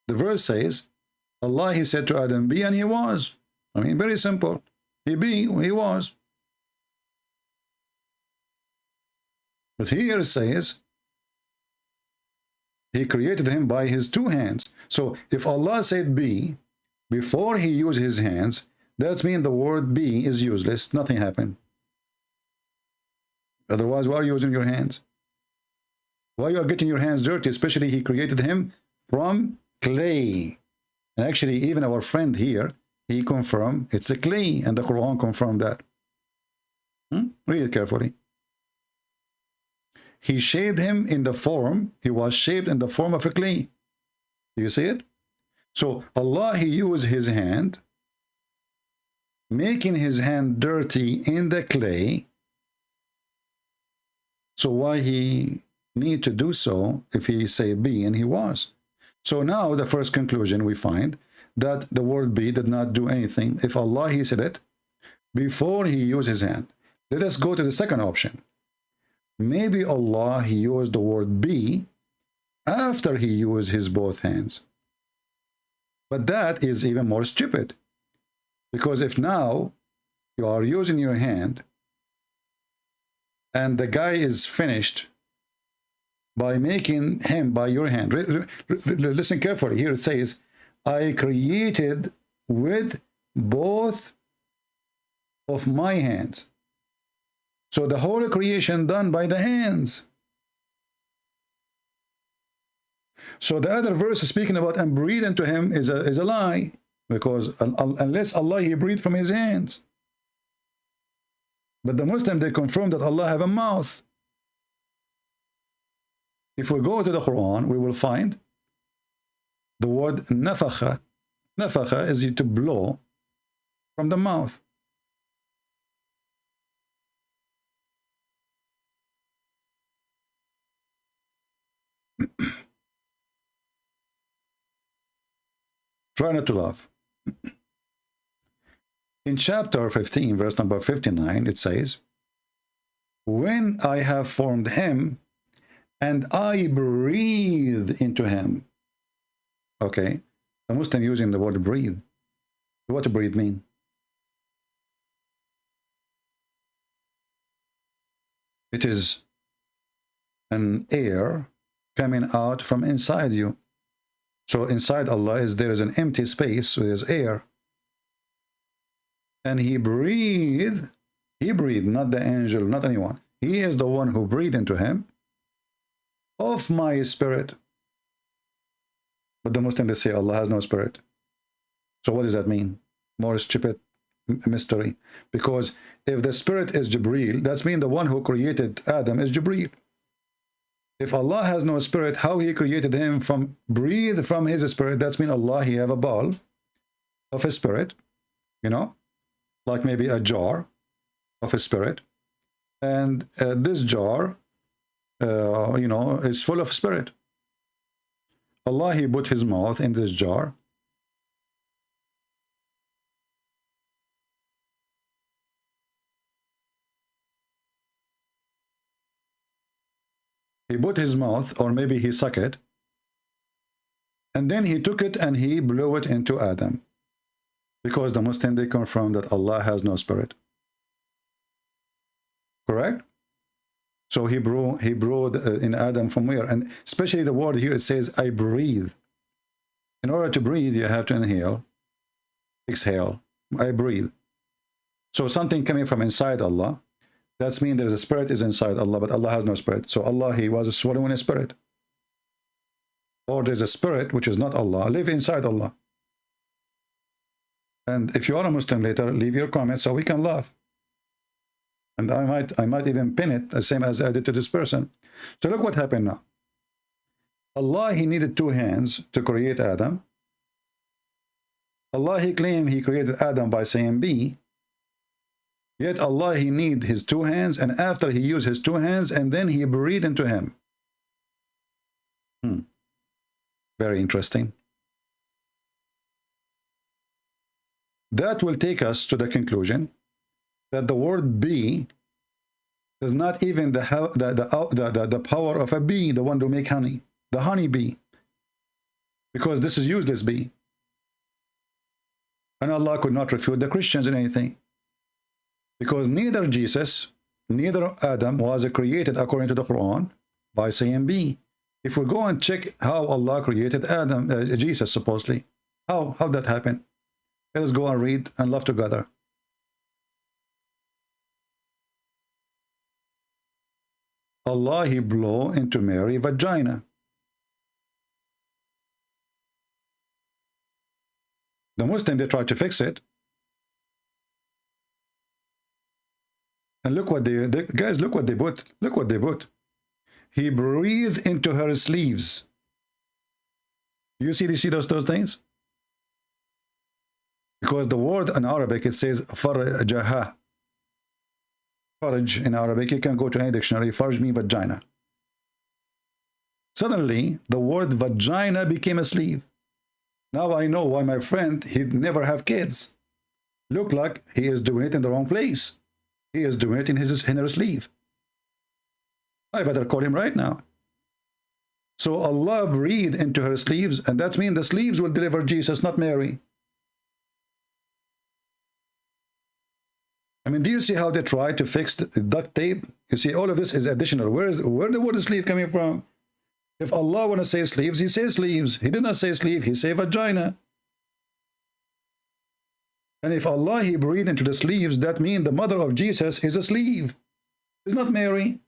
the verse says, Allah, he said to Adam, be, and he was. I mean, very simple. He was. But here it says, he created him by his two hands. So if Allah said be before he used his hands, that means the word be is useless. Nothing happened. Otherwise, why are you using your hands? Why you are getting your hands dirty? Especially he created him from clay. And actually, even our friend here, he confirmed it's a clay, and the Quran confirmed that. Read it carefully. He shaped him in the form, he was shaped in the form of a clay. Do you see it? So Allah, he used his hand, making his hand dirty in the clay. So why he need to do so if he say be, and he was? So now the first conclusion we find that the word be did not do anything if Allah, he said it before he used his hand. Let us go to the second option. Maybe Allah, he used the word be after he used his both hands. But that is even more stupid, because if now you are using your hand and the guy is finished by making him by your hand. Listen carefully. Here it says, I created with both of my hands. So the whole creation done by the hands. So the other verse speaking about and breathe into him is a lie, because unless Allah, he breathed from his hands. But the Muslim, they confirm that Allah have a mouth. If we go to the Quran, we will find the word nafakha. Nafakha is to blow from the mouth. Try not to laugh. In chapter 15, verse number 59, it says, when I have formed him, and I breathe into him. Okay, the Muslim using the word breathe. What to breathe mean? It is an air coming out from inside you. So inside Allah there is an empty space, so there's air. And he breathed, not the angel, not anyone. He is the one who breathed into him of my spirit. But the Muslims, they say Allah has no spirit. So what does that mean? More stupid mystery. Because if the spirit is Jibreel, that's mean the one who created Adam is Jibreel. If Allah has no spirit, how he created him from breathe from his spirit, that's mean Allah, he have a ball. of a spirit, you know, like maybe a jar of a spirit, and this jar, you know, is full of spirit. Allah, he put his mouth in this jar. He put his mouth, or maybe he sucked it, and then he took it and he blew it into Adam. Because the Muslim, they confirm that Allah has no spirit. Correct? So he breathed in Adam from where? And especially the word here, it says, I breathe. In order to breathe, you have to inhale, exhale. I breathe. So something coming from inside Allah, that means there's a spirit is inside Allah, but Allah has no spirit. So Allah, he was swallowing a spirit. Or there's a spirit, which is not Allah, live inside Allah. And if you are a Muslim later, leave your comments so we can laugh. And I might even pin it, the same as I did to this person. So look what happened now. Allah, he needed 2 hands to create Adam. Allah, he claimed he created Adam by saying be. Yet Allah, he need his 2 hands, and after he used his 2 hands, and then he breathed into him. Very interesting. That will take us to the conclusion that the word bee is not even the power of a bee, the one to make honey, the honey bee, because this is useless bee. And Allah could not refute the Christians in anything, because neither Jesus, neither Adam was created according to the Quran by saying bee. If we go and check how Allah created Adam, Jesus supposedly, how that happened? Let us go and read and laugh together. Allah, he blew into Mary's vagina. The Muslim, they tried to fix it. And look what guys, look what they put. Look what they put. He breathed into her sleeves. You see those things? Because the word in Arabic, it says farjaha. Farj in Arabic, you can go to any dictionary. Farj means vagina. Suddenly, the word vagina became a sleeve. Now I know why my friend, he'd never have kids. Look like he is doing it in the wrong place. He is doing it in his inner sleeve. I better call him right now. So Allah breathed into her sleeves, and that means the sleeves will deliver Jesus, not Mary. I mean, do you see how they try to fix the duct tape? You see, all of this is additional. Where the word sleeve coming from? If Allah want to say sleeves, he says sleeves. He did not say sleeve, he said vagina. And if Allah, he breathed into the sleeves, that means the mother of Jesus is a sleeve. It's not Mary.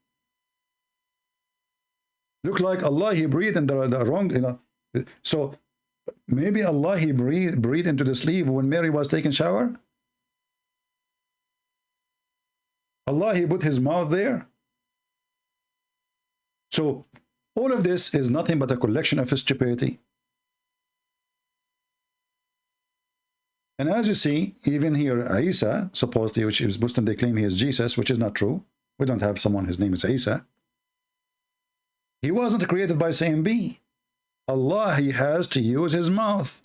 Look like Allah, he breathed in the wrong, you know. So maybe Allah, he breathed into the sleeve when Mary was taking shower. Allah, he put his mouth there. So all of this is nothing but a collection of stupidity. And as you see, even here, Isa, supposedly, which is Muslim, they claim he is Jesus, which is not true. We don't have someone, his name is Isa. He wasn't created by saying be. Allah, he has to use his mouth.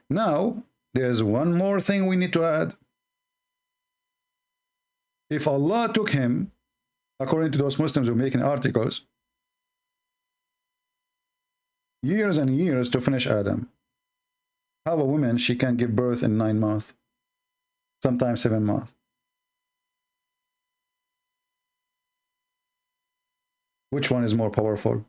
Now, there's one more thing we need to add. If Allah took him, according to those Muslims who are making articles, years and years to finish Adam, how a woman, she can give birth in 9 months, sometimes 7 months. Which one is more powerful?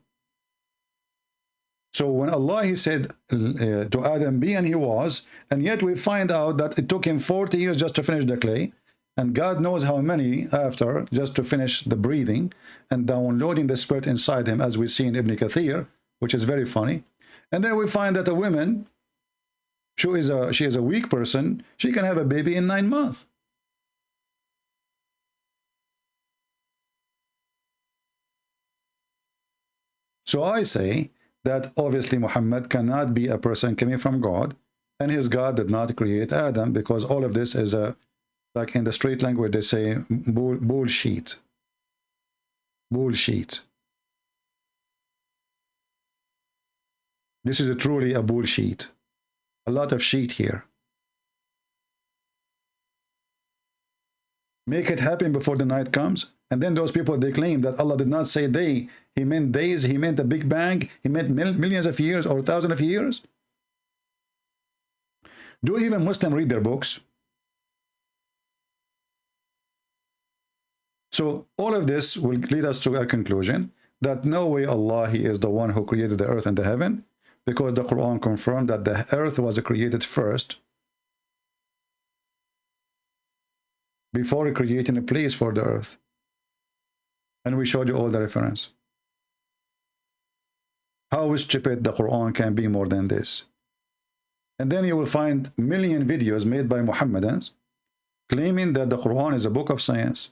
So when Allah, he said to Adam, be, and he was, and yet we find out that it took him 40 years just to finish the clay, and God knows how many after, just to finish the breathing and downloading the spirit inside him, as we see in Ibn Kathir, which is very funny. And then we find that a woman, she is a weak person, she can have a baby in 9 months. So I say that obviously Muhammad cannot be a person coming from God, and his God did not create Adam, because all of this is a, like in the street language they say, bullshit. Bullshit. This is truly a bullshit. A lot of shit here. Make it happen before the night comes. And then those people, they claim that Allah did not say day. He meant days. He meant a big bang. He meant millions of years or thousands of years. Do even Muslims read their books? So all of this will lead us to a conclusion that no way Allah, He is the one who created the earth and the heaven, because the Quran confirmed that the earth was created first before creating a place for the earth. And we showed you all the reference. How stupid the Quran can be more than this. And then you will find million videos made by Muhammadans claiming that the Quran is a book of science.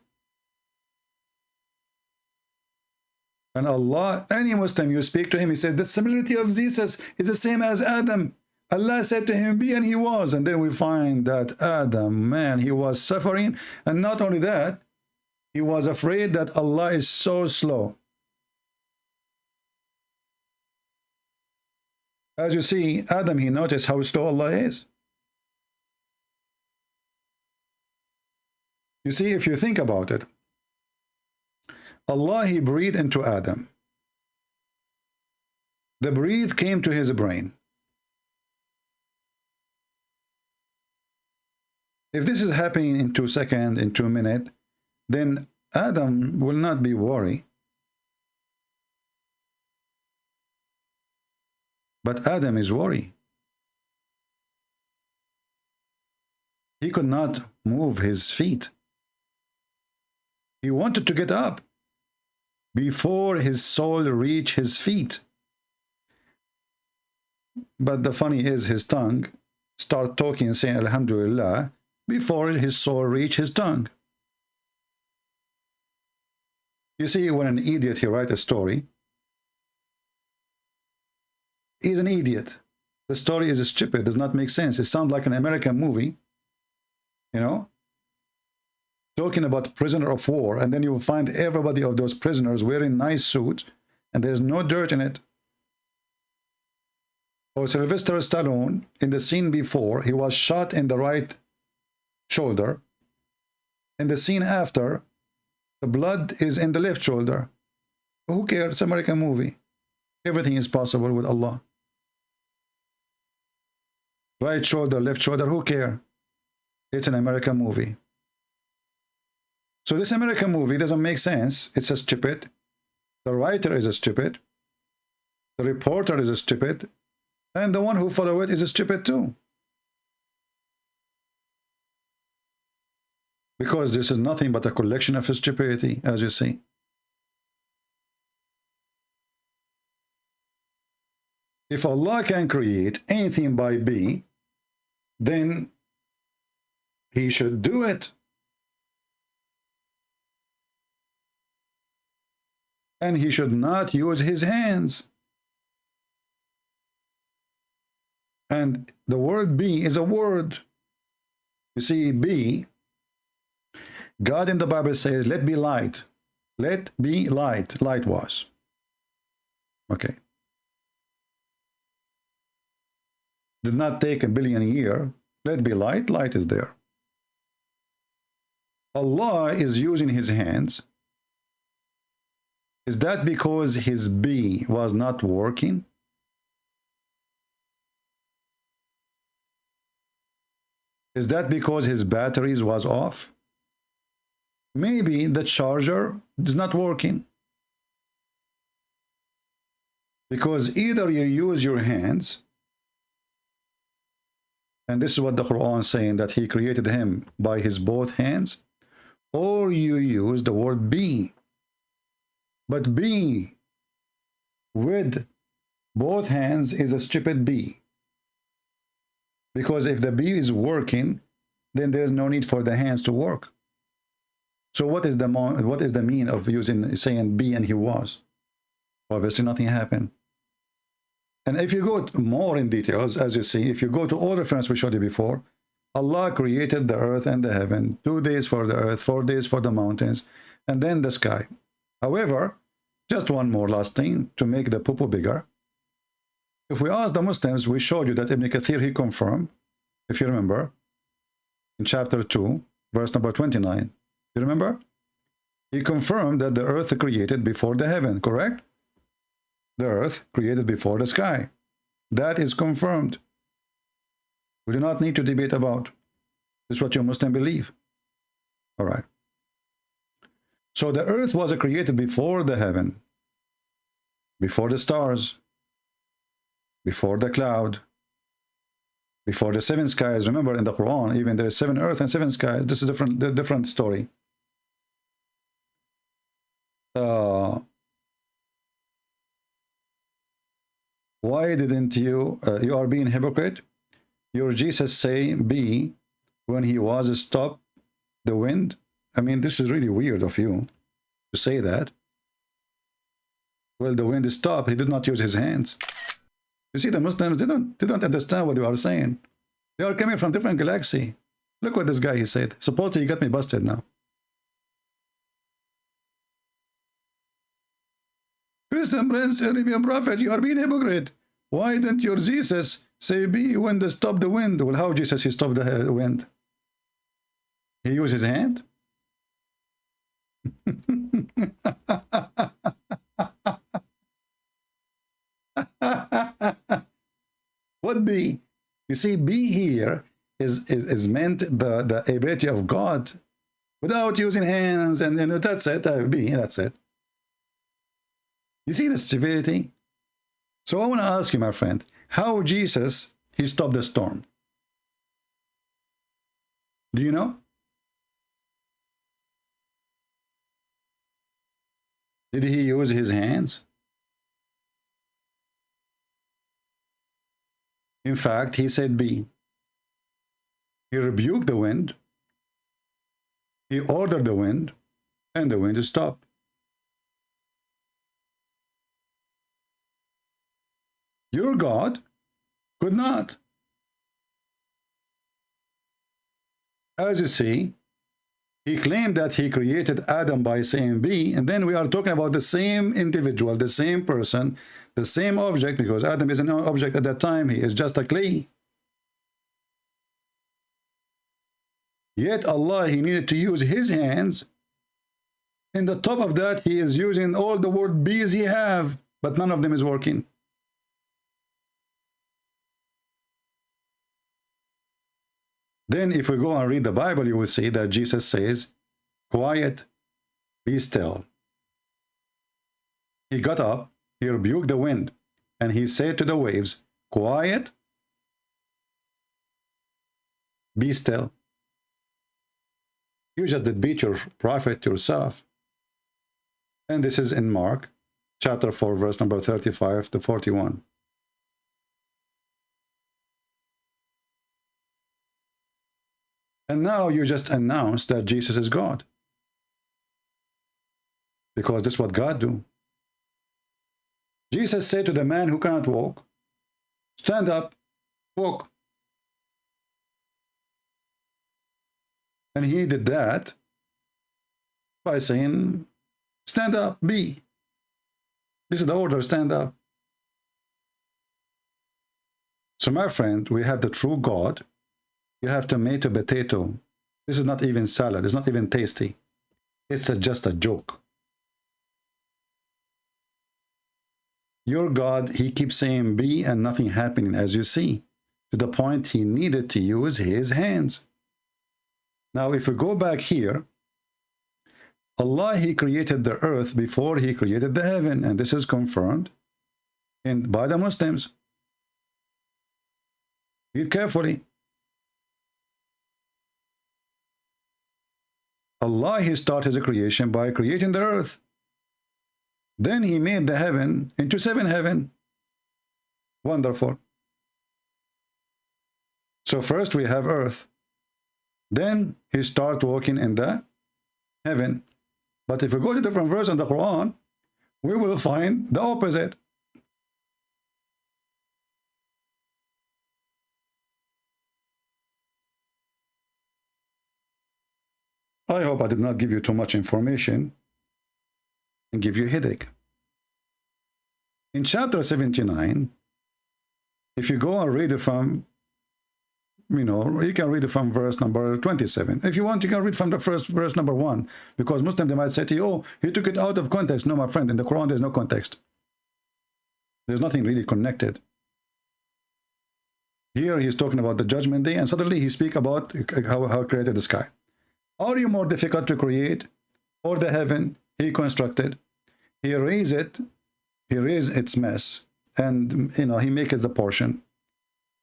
And Allah, any Muslim, you speak to him, he says, the similarity of Jesus is the same as Adam. Allah said to him, be, and he was. And then we find that Adam, man, he was suffering. And not only that, he was afraid that Allah is so slow. As you see, Adam, he noticed how slow Allah is. You see, if you think about it, Allah, He breathed into Adam. The breath came to his brain. If this is happening in 2 seconds, in 2 minutes, then Adam will not be worried. But Adam is worried. He could not move his feet. He wanted to get up before his soul reached his feet. But the funny is, his tongue start talking and saying Alhamdulillah before his soul reached his tongue. You see, when an idiot, he writes a story, he's an idiot. The story is stupid, does not make sense. It sounds like an American movie, you know, talking about prisoner of war, and then you will find everybody of those prisoners wearing nice suits, and there's no dirt in it. Or Sylvester Stallone, in the scene before, he was shot in the right shoulder. In the scene after, the blood is in the left shoulder. Who cares? It's an American movie. Everything is possible with Allah. Right shoulder, left shoulder, who cares? It's an American movie. So this American movie doesn't make sense. It's a stupid. The writer is a stupid. The reporter is a stupid. And the one who follow it is a stupid too. Because this is nothing but a collection of stupidity, as you see. If Allah can create anything by be, then He should do it. And He should not use His hands. And the word be is a word. You see, be, God in the Bible says, let be light. Let be light. Light was. Okay. Did not take a billion years. Let be light. Light is there. Allah is using His hands. Is that because His be was not working? Is that because His batteries was off? Maybe the charger is not working. Because either you use your hands, and this is what the Quran is saying, that He created him by His both hands, or you use the word be. But be with both hands is a stupid be. Because if the be is working, then there's no need for the hands to work. So what is the mean of saying be and he was? Obviously nothing happened. And if you go more in details, as you see, if you go to all reference we showed you before, Allah created the earth and the heaven, 2 days for the earth, 4 days for the mountains, and then the sky. However, just one more last thing to make the poo-poo bigger. If we ask the Muslims, we showed you that Ibn Kathir, he confirmed, if you remember, in chapter 2, verse number 29. You remember? He confirmed that the earth created before the heaven, correct? The earth created before the sky. That is confirmed. We do not need to debate about. This is what you Muslim believe. All right. So the earth was created before the heaven, before the stars, before the cloud, before the 7 skies. Remember in the Quran, even there is 7 earth and 7 skies. This is a different story. Why didn't you, you are being hypocrite? Your Jesus say be when he was stop the wind? I mean, this is really weird of you to say that. Well, the wind stopped. He did not use his hands. You see, the Muslims, they don't understand what you are saying. They are coming from different galaxy. Look what this guy, he said. Supposedly he got me busted now. Christian Prince, Arabian Prophet, you are being hypocrite. Why didn't your Jesus say be when they stop the wind? Well, how Jesus, he stopped the wind? He used his hand? What be? You see, be here is meant the ability of God without using hands, and that's it. Be, that's it. You see the stupidity? So I want to ask you, my friend, how Jesus, he stopped the storm? Do you know? Did he use his hands? In fact, he said be. He rebuked the wind. He ordered the wind, and the wind stopped. Your God could not. As you see, he claimed that he created Adam by saying be, and then we are talking about the same individual, the same person, the same object, because Adam is an object at that time. He is just a clay. Yet Allah, he needed to use his hands. In the top of that, he is using all the word bees he have, but none of them is working. Then if we go and read the Bible, you will see that Jesus says, quiet, be still. He got up, he rebuked the wind, and he said to the waves, quiet, be still. You just did beat your prophet yourself. And this is in Mark, chapter 4, verse number 35 to 41. And now you just announced that Jesus is God. Because this is what God do. Jesus said to the man who cannot walk, stand up, walk. And he did that by saying, stand up, be. This is the order, stand up. So my friend, we have the true God. You have tomato, potato. This is not even salad. It's not even tasty. It's just a joke. Your God, he keeps saying be and nothing happening, as you see, to the point he needed to use his hands. Now, if we go back here, Allah, he created the earth before he created the heaven, and this is confirmed by the Muslims. Read carefully. Allah, he started his creation by creating the earth. Then he made the heaven into 7 heaven. Wonderful. So first we have earth. Then he started walking in the heaven. But if we go to different verse in the Quran, we will find the opposite. I hope I did not give you too much information and give you a headache. In chapter 79, if you go and read it from, you can read it from verse number 27. If you want, you can read from the first verse number 1, because Muslim, they might say to you, oh, he took it out of context. No, my friend, in the Quran, there's no context. There's nothing really connected. Here, he's talking about the judgment day, and suddenly he speaks about how he created the sky. Are you more difficult to create, or the heaven he constructed? He raised its mess, and he makes the portion,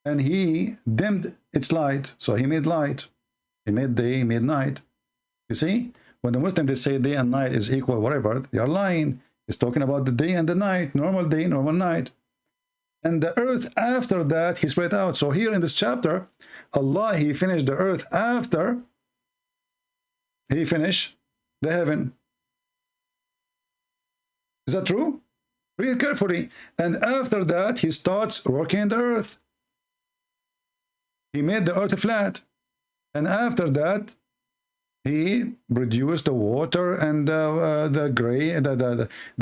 and he dimmed its light. So he made light, he made day, he made night. You see, when the Muslims, they say day and night is equal, whatever, they are lying. It's talking about the day and the night, normal day, normal night. And the earth after that, he spread out. So here in this chapter, Allah, he finished the earth after he finished the heaven. Is that true? Read carefully. And after that, he starts working the earth. He made the earth flat. And after that, he produced the water and the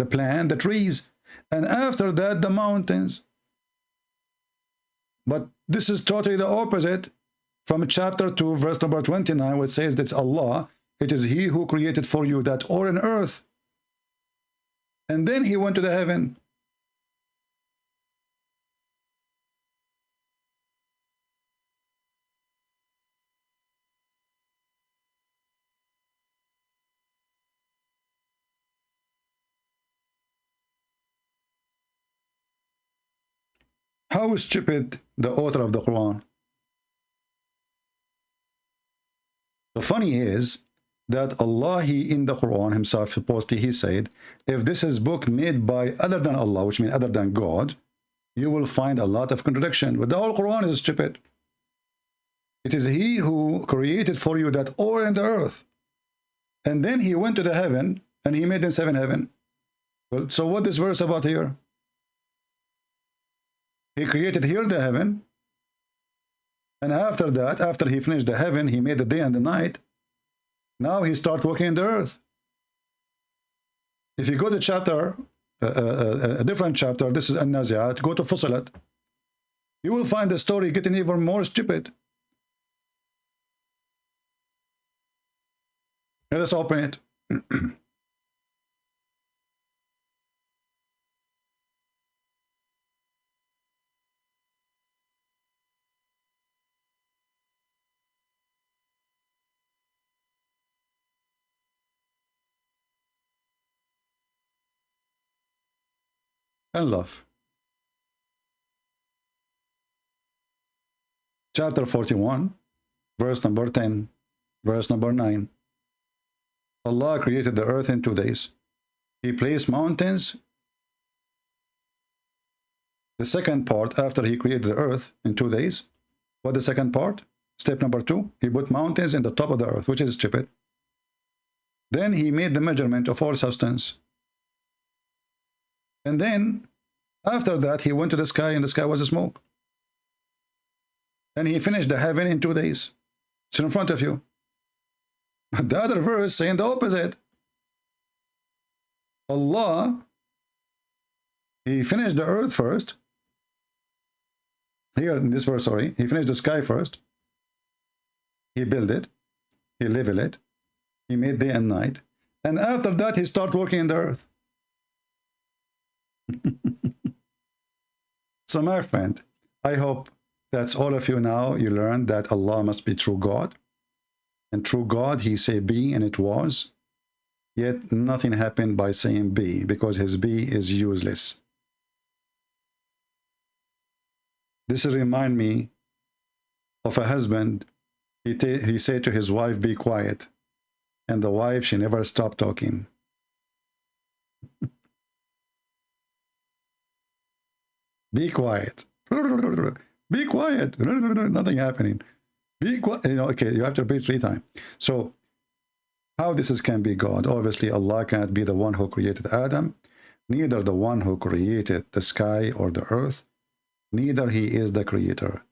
plant, the trees. And after that, the mountains. But this is totally the opposite from chapter 2, verse number 29, which says that it's Allah. It is he who created for you that or in earth. And then he went to the heaven. How stupid the author of the Quran. The funny is that Allah, he in the Quran himself, supposedly he said, if this is book made by other than Allah, which means other than God, you will find a lot of contradiction. But the whole Quran is stupid. It is he who created for you that or in the earth. And then he went to the heaven and he made them 7 heaven. Well, so what is this verse about here? He created here the heaven. And after that, after he finished the heaven, he made the day and the night. Now he starts working in the earth. If you go to chapter, a different chapter, this is An-Nazi'at, go to Fussilat, you will find the story getting even more stupid. Let us open it. And love. Chapter 41, verse number 10, verse number 9. Allah created the earth in 2 days. He placed mountains. The second part, after he created the earth in 2 days, what the second part? Step number 2, he put mountains in the top of the earth, which is stupid. Then he made the measurement of all substance. And then, after that, he went to the sky, and the sky was a smoke. And he finished the heaven in 2 days. It's in front of you. But the other verse saying the opposite. Allah, he finished the earth first. Here in this verse, sorry, he finished the sky first. He built it. He leveled it. He made day and night. And after that, he started working in the earth. So my friend, I hope that's all of you now. You learned that Allah must be true God. And true God, he said be, and it was. Yet nothing happened by saying be, because his be is useless. This reminds me of a husband. He said to his wife, be quiet. And the wife, she never stopped talking. Be quiet. Be quiet. Nothing happening. Be quiet. Okay, you have to repeat 3 times. So, how this can be God? Obviously, Allah cannot be the one who created Adam, neither the one who created the sky or the earth, neither he is the creator.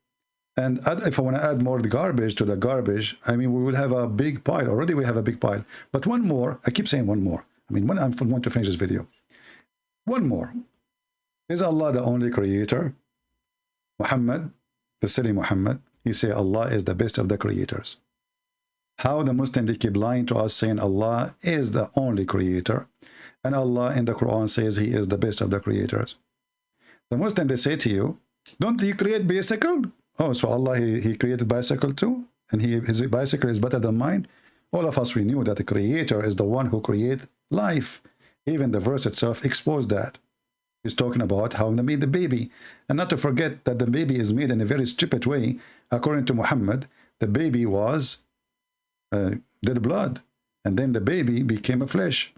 And if I want to add more garbage to the garbage, I mean, we will have a big pile. Already we have a big pile. But one more, I keep saying one more. I mean, when I'm going to finish this video. One more. Is Allah the only creator? Muhammad, the silly Muhammad, he say Allah is the best of the creators. How the Muslims, they keep lying to us saying Allah is the only creator. And Allah in the Quran says he is the best of the creators. The Muslim, they say to you, don't he create bicycle? Oh, so Allah, he created bicycle too? And his bicycle is better than mine? All of us, we knew that the creator is the one who creates life. Even the verse itself exposed that. He's talking about how to made the baby. And not to forget that the baby is made in a very stupid way. According to Muhammad, the baby was dead blood. And then the baby became a flesh.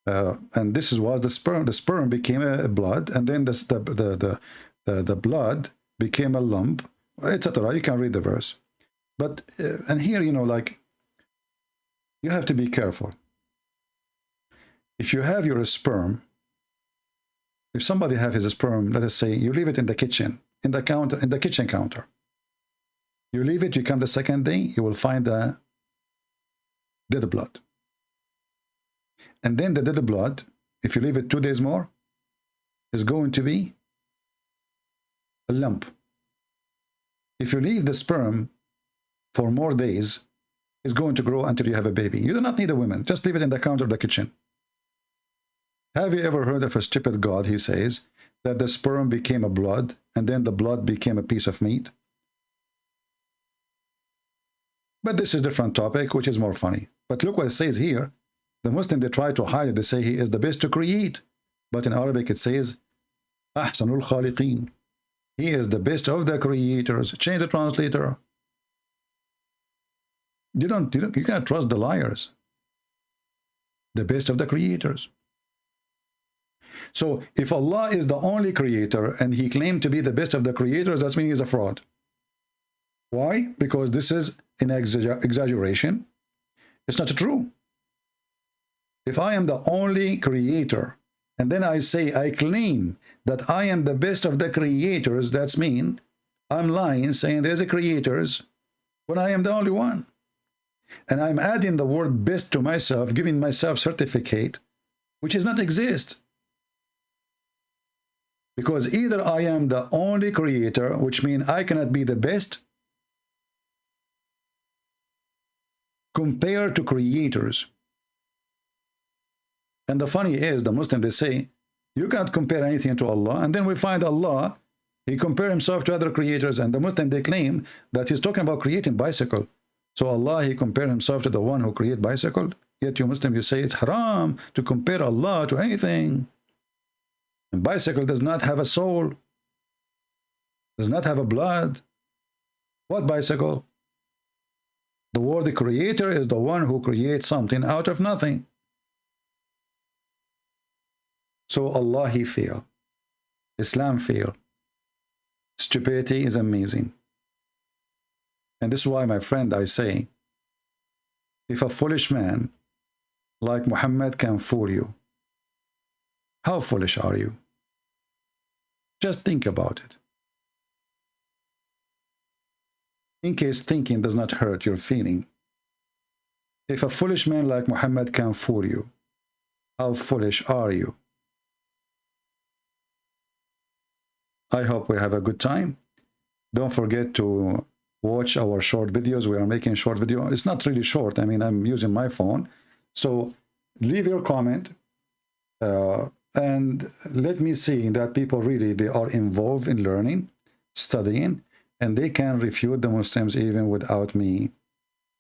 And this was the sperm. The sperm became a blood. And then the blood became a lump, etc. You can read the verse. But, and here, you know, like, you have to be careful. If you have your sperm, if somebody have his sperm, let us say, you leave it in the kitchen, in the counter, in the kitchen counter. You leave it, you come the second day, you will find the dead blood. And then the dead blood, if you leave it 2 days more, is going to be a lump. If you leave the sperm for more days, it's going to grow until you have a baby. You do not need a woman. Just leave it in the counter of the kitchen. Have you ever heard of a stupid God, he says, that the sperm became a blood, and then the blood became a piece of meat? But this is a different topic, which is more funny. But look what it says here. The Muslim, they try to hide it. They say he is the best to create. But in Arabic, it says, Ahsanul Khaliqeen. He is the best of the creators. Change the translator. You can't trust the liars. The best of the creators. So if Allah is the only creator and he claimed to be the best of the creators, that means he's a fraud. Why? Because this is an exaggeration. It's not true. If I am the only creator and then I say I claim that I am the best of the creators, that's mean I'm lying, saying there's a creators when I am the only one. And I'm adding the word best to myself, giving myself certificate, which does not exist. Because either I am the only creator, which means I cannot be the best, compared to creators. And the funny is, the Muslims, they say, you can't compare anything to Allah. And then we find Allah, he compared himself to other creators. And the Muslim, they claim that he's talking about creating bicycle. So Allah, he compared himself to the one who created bicycle. Yet you Muslim, you say it's haram to compare Allah to anything. And bicycle does not have a soul. Does not have a blood. What bicycle? The word creator is the one who creates something out of nothing. So Allah, he failed. Islam failed. Stupidity is amazing. And this is why, my friend, I say, if a foolish man like Muhammad can fool you, how foolish are you? Just think about it. In case thinking does not hurt your feeling. If a foolish man like Muhammad can fool you, how foolish are you? I hope we have a good time. Don't forget to watch our short videos. We are making short video. It's not really short. I mean, I'm using my phone. So leave your comment and let me see that people really, they are involved in learning, studying, and they can refute the Muslims even without me.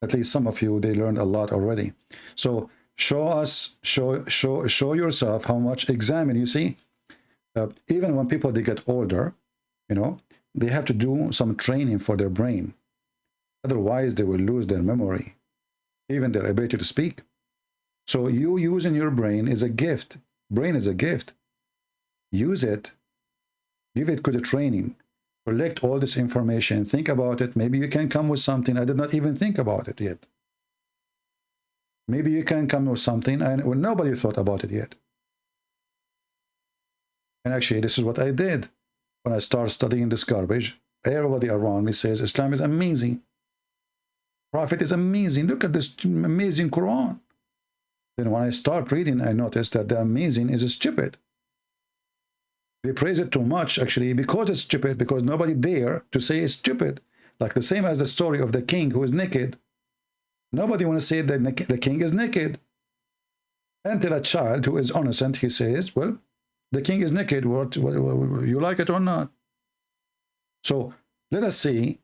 At least some of you, they learned a lot already. So show yourself how much examine. You see, even when people, they get older, you know, they have to do some training for their brain. Otherwise, they will lose their memory, even their ability to speak. So you using your brain is a gift. Brain is a gift. Use it. Give it good training. Collect all this information. Think about it. Maybe you can come with something. I did not even think about it yet. Maybe you can come with something and when nobody thought about it yet. And actually, this is what I did when I started studying this garbage. Everybody around me says Islam is amazing. Prophet is amazing. Look at this amazing Quran. Then when I start reading, I notice that the amazing is stupid. They praise it too much, actually, because it's stupid, because nobody dare to say it's stupid. Like the same as the story of the king who is naked. Nobody want to say that the king is naked. Until a child who is innocent, he says, well, the king is naked. What, you like it or not? So let us see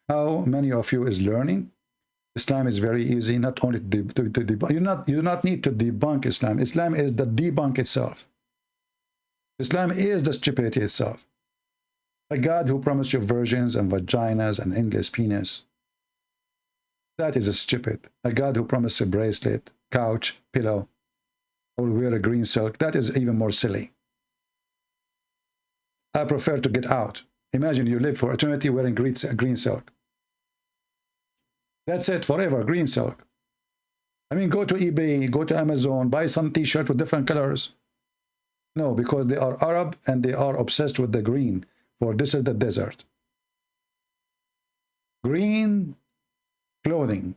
how many of you is learning. Islam is very easy. Not only to debunk, you do not need to debunk Islam. Islam is the debunk itself. Islam is the stupidity itself. A God who promised you virgins and vaginas and endless penis. That is a stupid. A God who promised a bracelet, couch, pillow, or wear a green silk. That is even more silly. I prefer to get out. Imagine you live for eternity wearing green silk. That's it, forever, green silk. I mean, go to eBay, go to Amazon, buy some t-shirt with different colors. No, because they are Arab and they are obsessed with the green, for this is the desert. Green clothing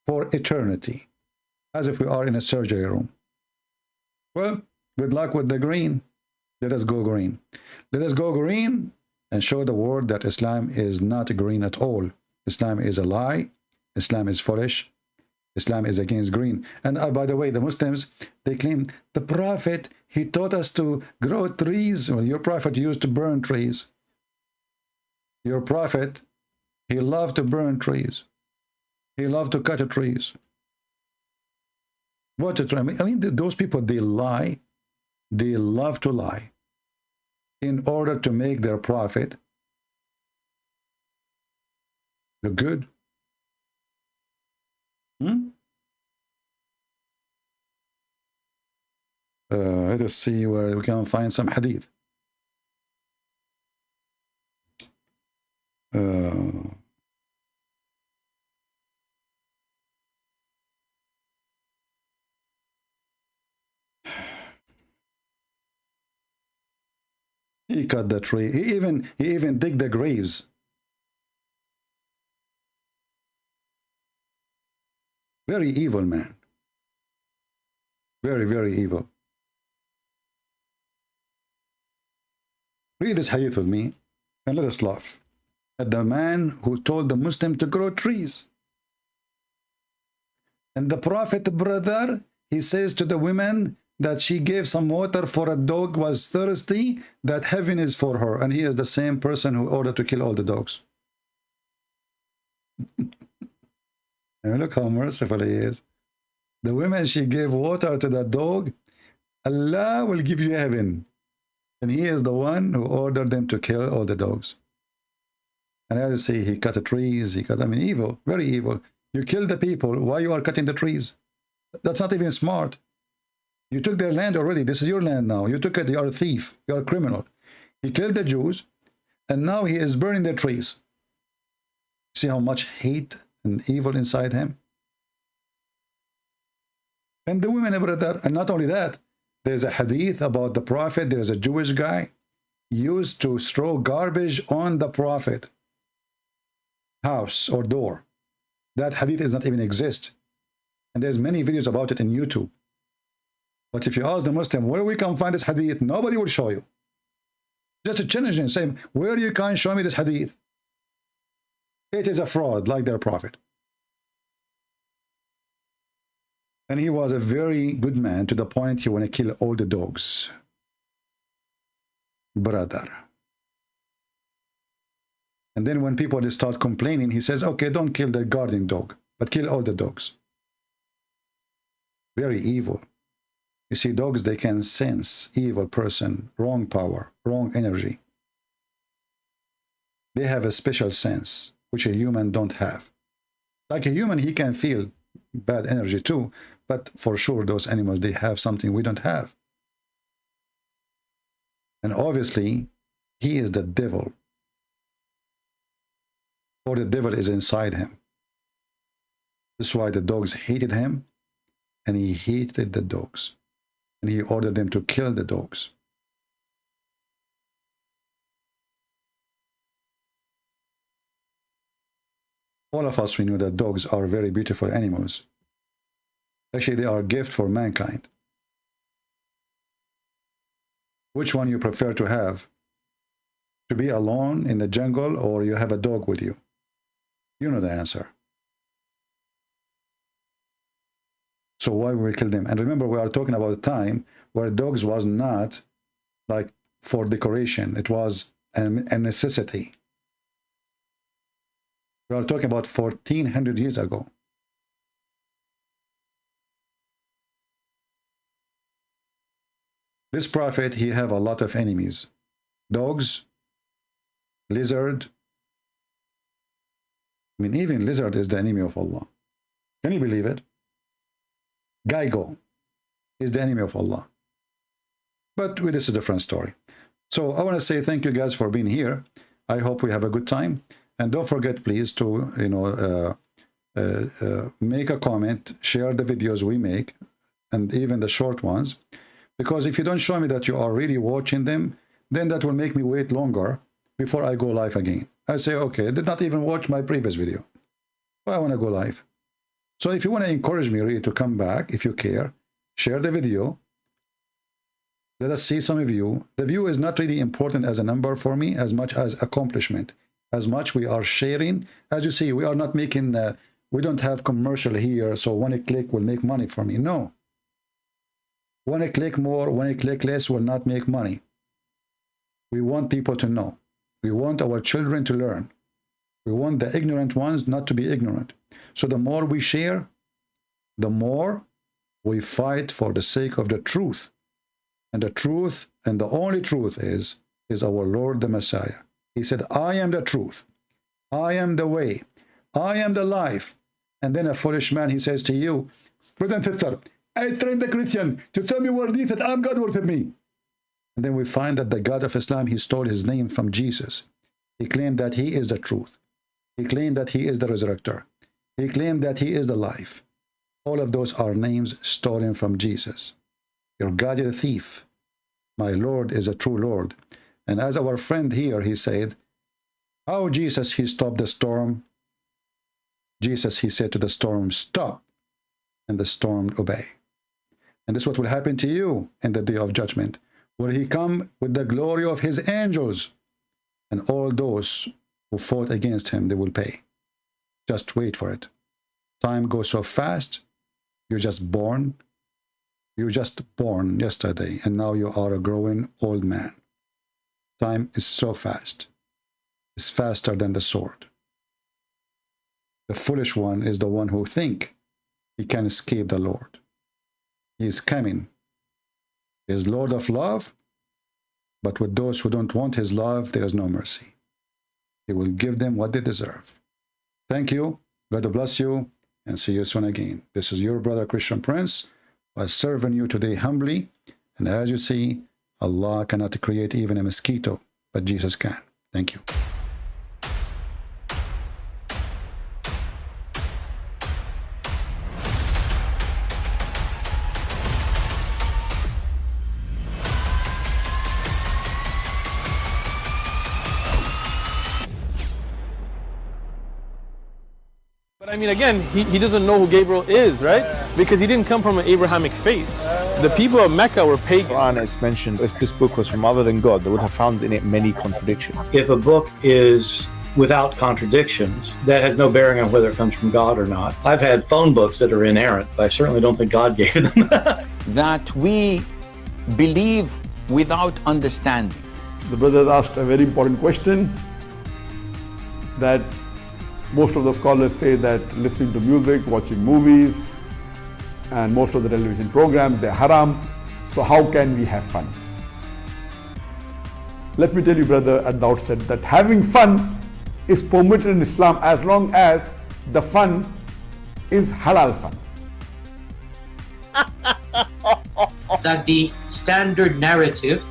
for eternity, as if we are in a surgery room. Well, good luck with the green. Let us go green. Let us go green and show the world that Islam is not green at all. Islam is a lie. Islam is foolish. Islam is against green. And by the way, the Muslims, they claim the Prophet, he taught us to grow trees. Well, your Prophet used to burn trees. Your Prophet, he loved to burn trees. He loved to cut trees. What a tree. I mean, those people, they lie. They love to lie in order to make their Prophet look good. Let us see where we can find some hadith. He cut the tree. He even dig the graves. Very evil man. Very, very evil. Read this hadith with me and let us laugh at the man who told the Muslim to grow trees. And the Prophet, brother, he says to the women that she gave some water for a dog was thirsty, that heaven is for her. And he is the same person who ordered to kill all the dogs. And look how merciful he is. The woman, she gave water to the dog. Allah will give you heaven. And he is the one who ordered them to kill all the dogs. And as you see, he cut the trees. He cut, I mean, evil, very evil. You kill the people. Why you are cutting the trees? That's not even smart. You took their land already. This is your land now. You took it. You are a thief. You are a criminal. He killed the Jews. And now he is burning their trees. See how much hate and evil inside him. And the women, brother, and not only that, there's a hadith about the Prophet. There's a Jewish guy used to throw garbage on the Prophet house or door. That hadith does not even exist. And there's many videos about it in YouTube. But if you ask the Muslim where we can find this hadith, nobody will show you. Just a challenge and say, where you can show me this hadith? It is a fraud like their Prophet. And he was a very good man to the point he want to kill all the dogs. Brother. And then when people start complaining, he says, okay, don't kill the guarding dog, but kill all the dogs. Very evil. You see, dogs, they can sense evil person, wrong power, wrong energy. They have a special sense, which a human don't have. Like a human, he can feel bad energy too, but for sure those animals, they have something we don't have. And obviously, he is the devil, or the devil is inside him. That's why the dogs hated him, and he hated the dogs, and he ordered them to kill the dogs. All of us, we know that dogs are very beautiful animals. Actually, they are a gift for mankind. Which one you prefer to have? To be alone in the jungle, or you have a dog with you? You know the answer. So why will we kill them? And remember, we are talking about a time where dogs was not like for decoration. It was a necessity. We are talking about 1400 years ago. This prophet, he have a lot of enemies. Dogs, lizard. I mean, even lizard is the enemy of Allah. Can you believe it? Geigo is the enemy of Allah. But this is a different story. So I want to say thank you guys for being here. I hope we have a good time. And don't forget, please, to make a comment, share the videos we make, and even the short ones. Because if you don't show me that you are really watching them, then that will make me wait longer before I go live again. I say, okay, I did not even watch my previous video. Well, I want to go live. So if you want to encourage me really to come back, if you care, share the video. Let us see some of you. The view is not really important as a number for me as much as accomplishment. As much we are sharing. As you see, we are not making, we don't have commercial here, so one click will make money for me. No. One click more, one click less will not make money. We want people to know. We want our children to learn. We want the ignorant ones not to be ignorant. So the more we share, the more we fight for the sake of the truth. And the truth, and the only truth is our Lord the Messiah. He said, I am the truth. I am the way. I am the life. And then a foolish man, he says to you, brother and sister, I trained the Christian to tell me word that I'm God worship me. And then we find that the God of Islam, he stole his name from Jesus. He claimed that he is the truth. He claimed that he is the resurrector. He claimed that he is the life. All of those are names stolen from Jesus. Your God is a thief. My Lord is a true Lord. And as our friend here, he said, how Jesus, he stopped the storm. Jesus, he said to the storm, stop. And the storm obey. And this is what will happen to you in the day of judgment. Will he come with the glory of his angels? And all those who fought against him, they will pay. Just wait for it. Time goes so fast. You're just born. You were just born yesterday, and now you are a growing old man. Time is so fast. It's faster than the sword. The foolish one is the one who thinks he can escape the Lord. He is coming. He is Lord of love, but with those who don't want his love, there is no mercy. He will give them what they deserve. Thank you. God bless you, and see you soon again. This is your brother Christian Prince, by serving you today humbly. And as you see, Allah cannot create even a mosquito, but Jesus can. Thank you. But I mean, again, he doesn't know who Gabriel is, right? Because he didn't come from an Abrahamic faith. The people of Mecca were pagan. Quran is mentioned, if this book was from other than God, they would have found in it many contradictions. If a book is without contradictions, that has no bearing on whether it comes from God or not. I've had phone books that are inerrant, but I certainly don't think God gave them. That we believe without understanding. The brother asked a very important question, that most of the scholars say that listening to music, watching movies, and most of the television programs, they're haram. So how can we have fun? Let me tell you, brother, at the outset, that having fun is permitted in Islam as long as the fun is halal fun. That the standard narrative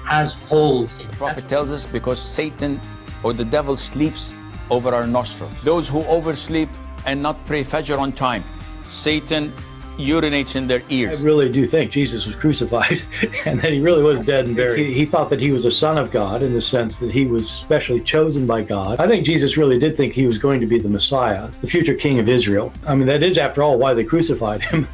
has holes in it. The Prophet tells us because Satan or the devil sleeps over our nostrils. Those who oversleep and not pray Fajr on time, Satan urinates in their I ears. really do think Jesus was crucified and that he really was dead and buried. He thought that he was a son of God in the sense that he was specially chosen by God. I think Jesus really did think he was going to be the Messiah, the future king of Israel. I mean, that is, after all, why they crucified him.